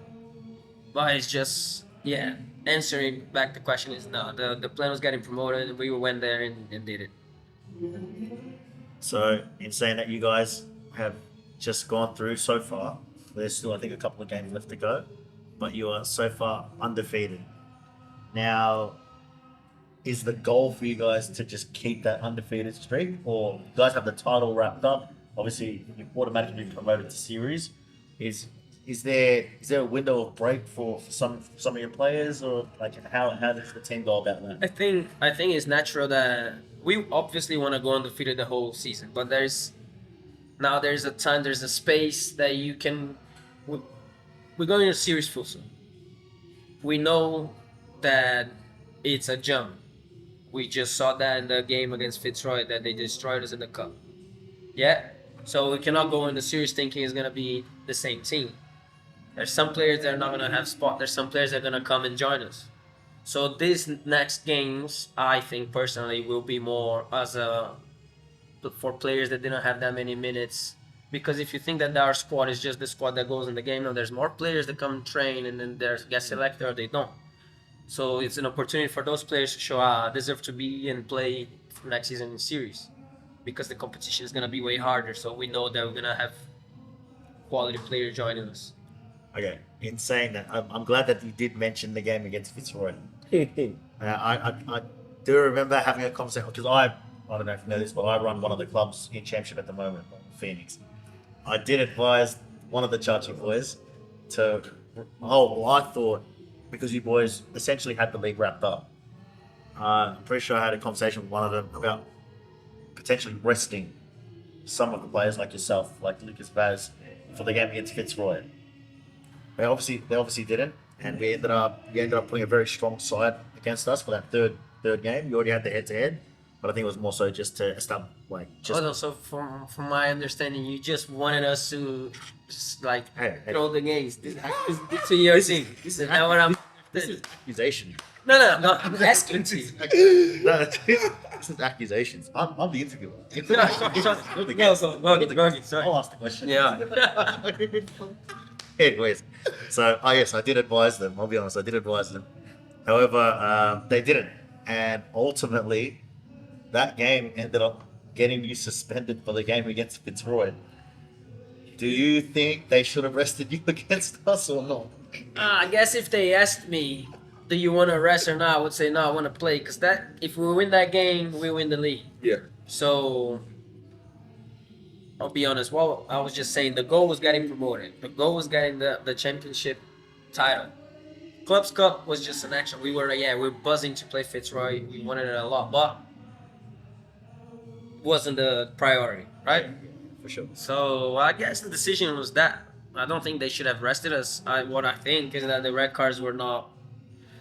but it's just, yeah. Answering back the question is no. The plan was getting promoted, and we went there and did it. So, in saying that you guys have just gone through so far, there's still, I think, a couple of games left to go, but you are so far undefeated. Now, is the goal for you guys to just keep that undefeated streak, or you guys have the title wrapped up? Obviously, you've automatically been promoted to series. Is there a window of break for some of your players, or like how does the team go about that? I think it's natural that we obviously want to go undefeated the whole season, but there's a time, there's a space that you can. We're going to series futsal. We know that it's a jump. We just saw that in the game against Fitzroy that they destroyed us in the cup. Yeah, so we cannot go into series thinking it's gonna be the same team. There's some players that are not gonna have spot. There's some players that are gonna come and join us. So these next games, I think personally, will be more for players that didn't have that many minutes. Because if you think that our squad is just the squad that goes in the game, no, there's more players that come train and then there's get selected or they don't. So it's an opportunity for those players to show I deserve to be and play next season in series, because the competition is gonna be way harder. So we know that we're gonna have quality players joining us. Okay, in saying that, I'm glad that you did mention the game against Fitzroy. I do remember having a conversation, because I don't know if you know this, but I run one of the clubs in Championship at the moment, Phoenix. I did advise one of the Chachi boys to, I thought, because you boys essentially had the league wrapped up, I'm pretty sure I had a conversation with one of them about potentially resting some of the players like yourself, like Lucas Vaz, for the game against Fitzroy. They obviously didn't, and we ended up putting a very strong side against us for that third game. You already had the head-to-head, but I think it was more so just to establish, So from my understanding, you just wanted us to just throw the games. This to your team. This is not what I'm. This is accusation. No. I'm asking to you. No, this is accusations. I'm the interviewer. Sorry. I'll ask the question. Yeah. Anyways, so yes, I did advise them. I'll be honest, I did advise them. However, they didn't, and ultimately, that game ended up getting you suspended for the game against Fitzroy. Do you think they should have rested you against us or not? I guess if they asked me, do you want to rest or not, I would say no, I want to play, because if we win that game, we win the league. Yeah. So I'll be honest. Well, I was just saying the goal was getting promoted. The goal was getting the championship title. Clubs Cup was just an action. We were buzzing to play Fitzroy. We wanted it a lot, but wasn't the priority, right? For sure. So I guess the decision was that. I don't think they should have rested us. What I think is that the red cards were not.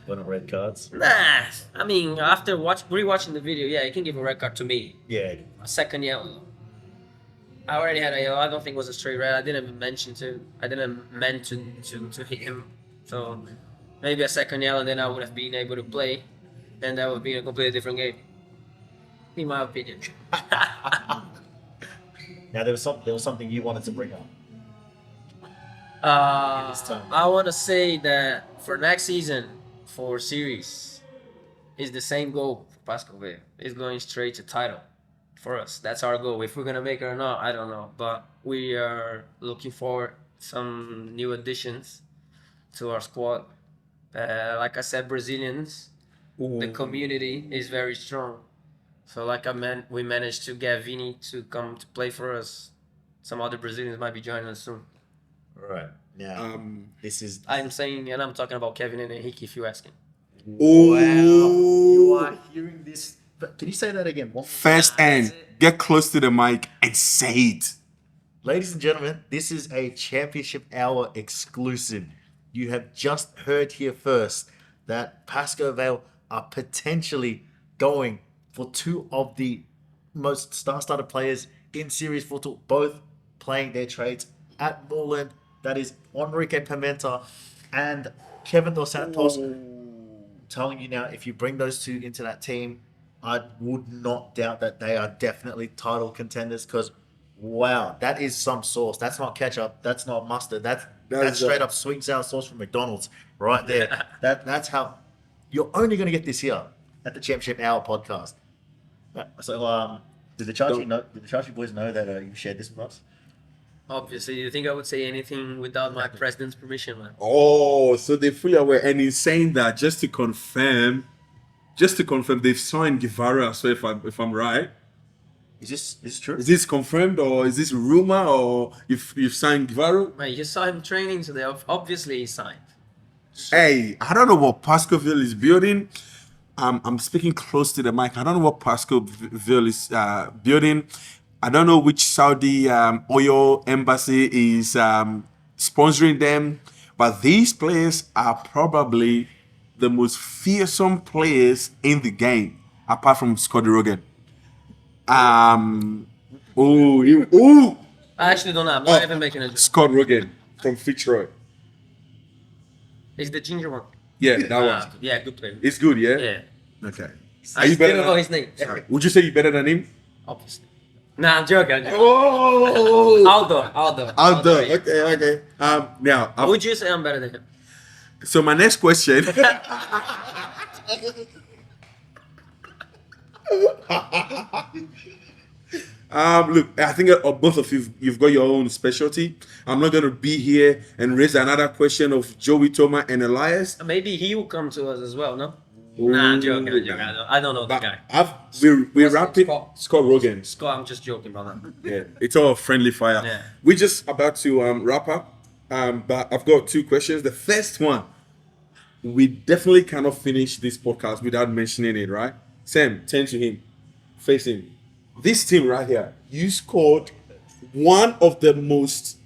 One of red cards. Nah, I mean after rewatching the video, yeah, you can give a red card to me. Yeah. A second yellow. I already had a yellow. I don't think it was a straight red. I didn't meant to hit him. So maybe a second yellow, then I would have been able to play, and that would be a completely different game. In my opinion. Now there was something you wanted to bring up. This time. I want to say that for next season, for series, is the same goal for Pascoe Vale. It's going straight to title for us. That's our goal. If we're gonna make it or not, I don't know. But we are looking for some new additions to our squad. Like I said, Brazilians, the community is very strong. So we managed to get Vini to come to play for us. Some other Brazilians might be joining us soon. All right. Now, this is. I'm saying, and I'm talking about Kevin and Henrique, if you're asking. Wow. You are hearing this. Can you say that again? First and get close to the mic and say it. Ladies and gentlemen, this is a Championship Hour exclusive. You have just heard here first that Pascoe Vale are potentially going for two of the most star-studded players in series football, both playing their trades at Moreland. That is Enrique Pimenta and Kevin Dos Santos. Telling you now, if you bring those two into that team, I would not doubt that they are definitely title contenders because, wow, that is some sauce. That's not ketchup. That's not mustard. That's straight up sweet and sour sauce from McDonald's right there. That's how you're only going to get this here at the Championship Hour podcast. So, did the Chargy boys know that you shared this with us? Obviously, you think I would say anything without my president's permission, man? Oh, so they're fully aware. And he's saying that just to confirm, they've signed Guevara. So if I'm right, Is this true? is this confirmed or is this rumor or you've signed Guevara? Man, you saw him training today. Obviously, he signed. Hey, I don't know what Pascoe Vale is building. I'm speaking close to the mic. I don't know what Pascoe Vale is building. I don't know which Saudi oil embassy is sponsoring them, but these players are probably the most fearsome players in the game, apart from Scotty Rogan. I actually don't know. I'm not even making a joke. Scott Rogan from Fitzroy. He's the ginger one. Yeah, that one. Yeah, good player. It's good, yeah? Yeah. Okay. I you still better don't know than- his name. Sorry. Would you say you're better than him? Obviously. Nah, I'm joking. Oh! Aldo. Okay. Now, Would you say I'm better than him? so my next question. Look, I think both of you've got your own specialty. I'm not gonna be here and raise another question of Joey Toma and Elias. Maybe he will come to us as well, no? Nah, I'm joking. I don't know the But guy. we wrap it. Scott? Scott Rogan. Scott, I'm just joking about that. Yeah, it's all friendly fire. Yeah. We're just about to wrap up. But I've got two questions. The first one, we definitely cannot finish this podcast without mentioning it, right? Sam, turn to him, face him. This team right here, you scored one of the most.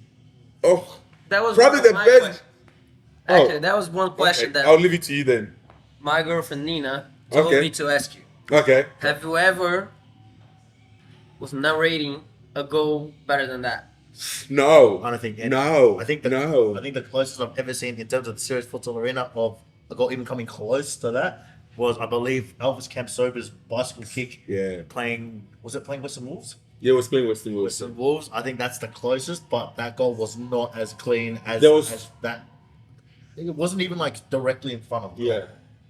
That was Probably the my best- question. Actually, that was one question Okay, I'll that leave it to you then. my girlfriend Nina told Okay. me to ask you. Okay. Have you ever was narrating a goal better than that? No. I don't think any. No. I think no. I think the closest I've ever seen in terms of the serious futsal arena of a goal even coming close to that was, I believe, Elvis Campsober's bicycle kick. Yeah. Playing Western Wolves? Yeah, it was playing Western Wolves. Western Wolves. I think that's the closest, but that goal was not as clean as, There was- as that. It wasn't even like directly in front of him. Yeah.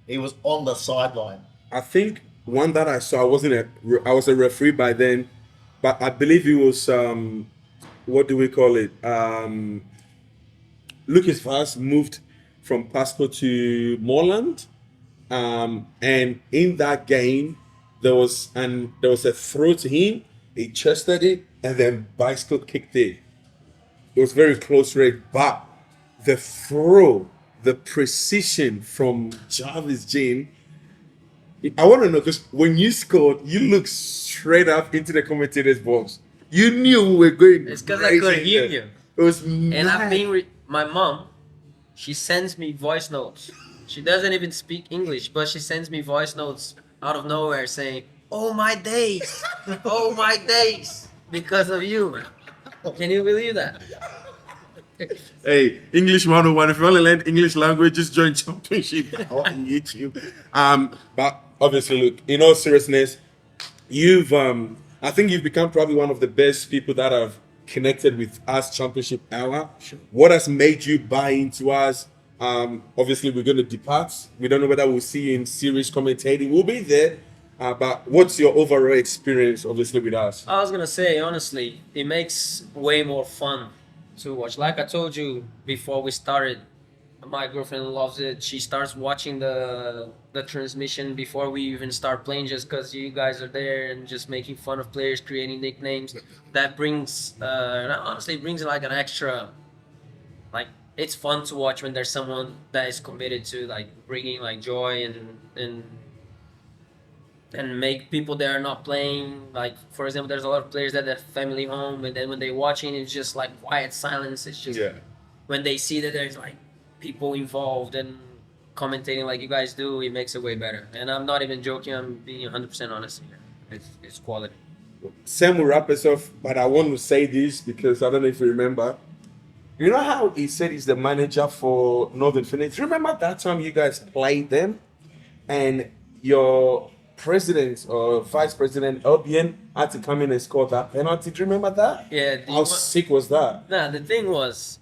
It was on the sideline. I think one that I saw, I was a referee by then, but I believe it was what do we call it? Lucas Vaz moved from Pascoe to Moreland, and in that game there was a throw to him. he chested it, and then Bicycle kicked it. It was very close range, but the throw, the precision from Jarvis Jean, I want to know, because when you scored, you looked straight up into the commentator's box. You knew we were going. It's because I could hear you. It was And mad. I've been my mom, she sends me voice notes. She doesn't even speak English, but she sends me voice notes out of nowhere saying, "Oh my days, oh my days, because of you." Can you believe that? Hey, English 101. If you want to learn English language, just join Championship now on YouTube. But obviously, look, in all seriousness, you've I think you've become probably one of the best people that have connected with us Championship Hour. Sure. What has made you buy into us? Obviously, we're going to depart. We don't know whether we'll see you in series commentating. We'll be there. But what's your overall experience, obviously, with us? I was gonna say, honestly, it makes way more fun to watch. Like I told you before we started, my girlfriend loves it. She starts watching the transmission before we even start playing, just because you guys are there and just making fun of players, creating nicknames. That brings, honestly, brings like an extra, like, it's fun to watch when there's someone that is committed to like bringing like joy and make people that are not playing, like, for example, there's a lot of players that have family home, and then when they're watching, it's just like quiet silence. It's just when they see that there's like people involved and commentating like you guys do, it makes it way better. And I'm not even joking, I'm being 100% honest here. It's quality. Sam will wrap us off, but I want to say this because I don't know if you remember. You know how he said he's the manager for Northern Phoenix? Remember that time you guys played them and your president or vice president LBN had to come in and score that penalty? Do you remember that? Yeah. How sick was that? Nah, the thing was,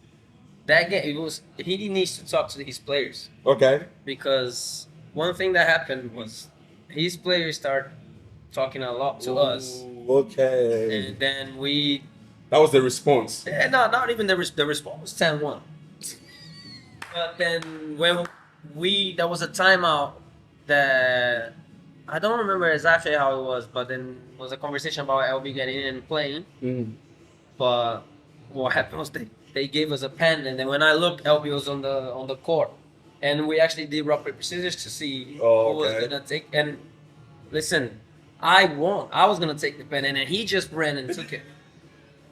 that game, he needs to talk to his players. Okay. Because one thing that happened was his players start talking a lot to us. Okay. And then That was the response. no, not even the response was 10-1. But then when there was a timeout that I don't remember exactly how it was, but then it was a conversation about LB getting in and playing. But what happened was they gave us a pen, and then when I looked, LB was on the court, and we actually did rock paper scissors to see who was gonna take. And listen, I won. I was gonna take the pen, and then he just ran and took it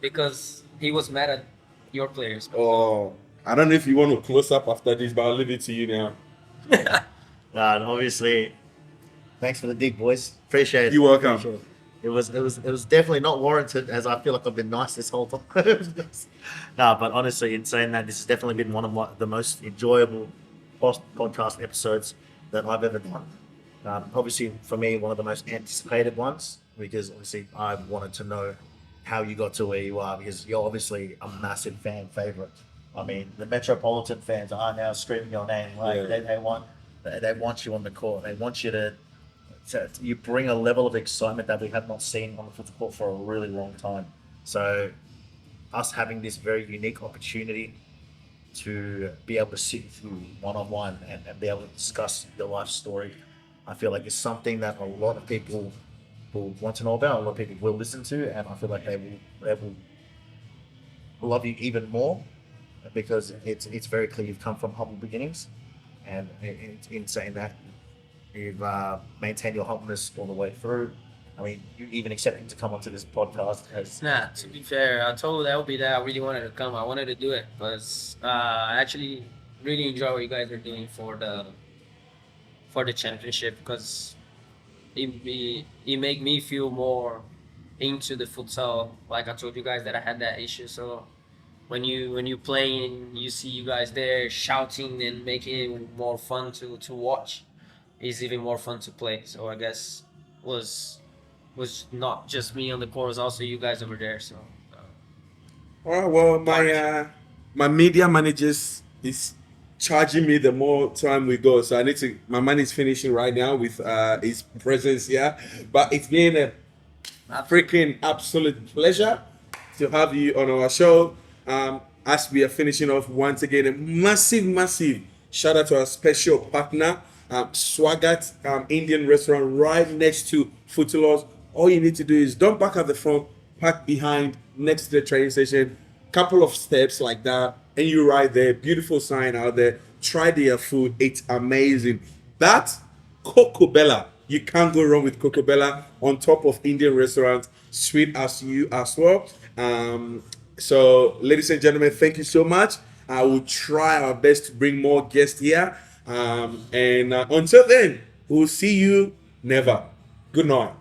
because he was mad at your players. Oh, I don't know if you want to close up after this, but I'll leave it to you now. And obviously, thanks for the dig, boys. Appreciate it. You're welcome. Appreciate it. It was definitely not warranted, as I feel like I've been nice this whole time. No, but honestly, in saying that, this has definitely been one of the most enjoyable podcast episodes that I've ever done. Obviously, for me, one of the most anticipated ones, because obviously I wanted to know how you got to where you are, because you're obviously a massive fan favorite. I mean, the Metropolitan fans are now screaming your name. Like they want you on the court. They want you to you bring a level of excitement that we have not seen on the football court for a really long time. So us having this very unique opportunity to be able to sit with you one-on-one and be able to discuss your life story, I feel like it's something that a lot of people will want to know about, a lot of people will listen to, and I feel like they will love you even more, because it's very clear you've come from humble beginnings, and in saying that, you've maintained your humbleness all the way through. I mean, you even accepting to come onto this podcast as... Nah, to be fair, I told LB that I really wanted to come. I wanted to do it because I actually really enjoy what you guys are doing for the championship, because it make me feel more into the futsal. Like I told you guys that I had that issue, so when you play and you see you guys there shouting and making it more fun to watch, it's even more fun to play. So I guess was not just me on the court, it was also you guys over there. So All right, well, my media managers is charging me the more time we go, so I need to. My man is finishing right now with his presence here, but it's been a freaking absolute pleasure to have you on our show. As we are finishing off, once again, a massive shout out to our special partner, Swagat Indian restaurant right next to Footilos. All you need to do is don't back at the front, park behind next to the train station, couple of steps like that, and you're right there. Beautiful sign out there. Try their food. It's amazing. That Coco Bella, you can't go wrong with Coco Bella on top of Indian restaurant, sweet as you as well. So, ladies and gentlemen, thank you so much. I will try our best to bring more guests here. And until then, we'll see you never. Good night.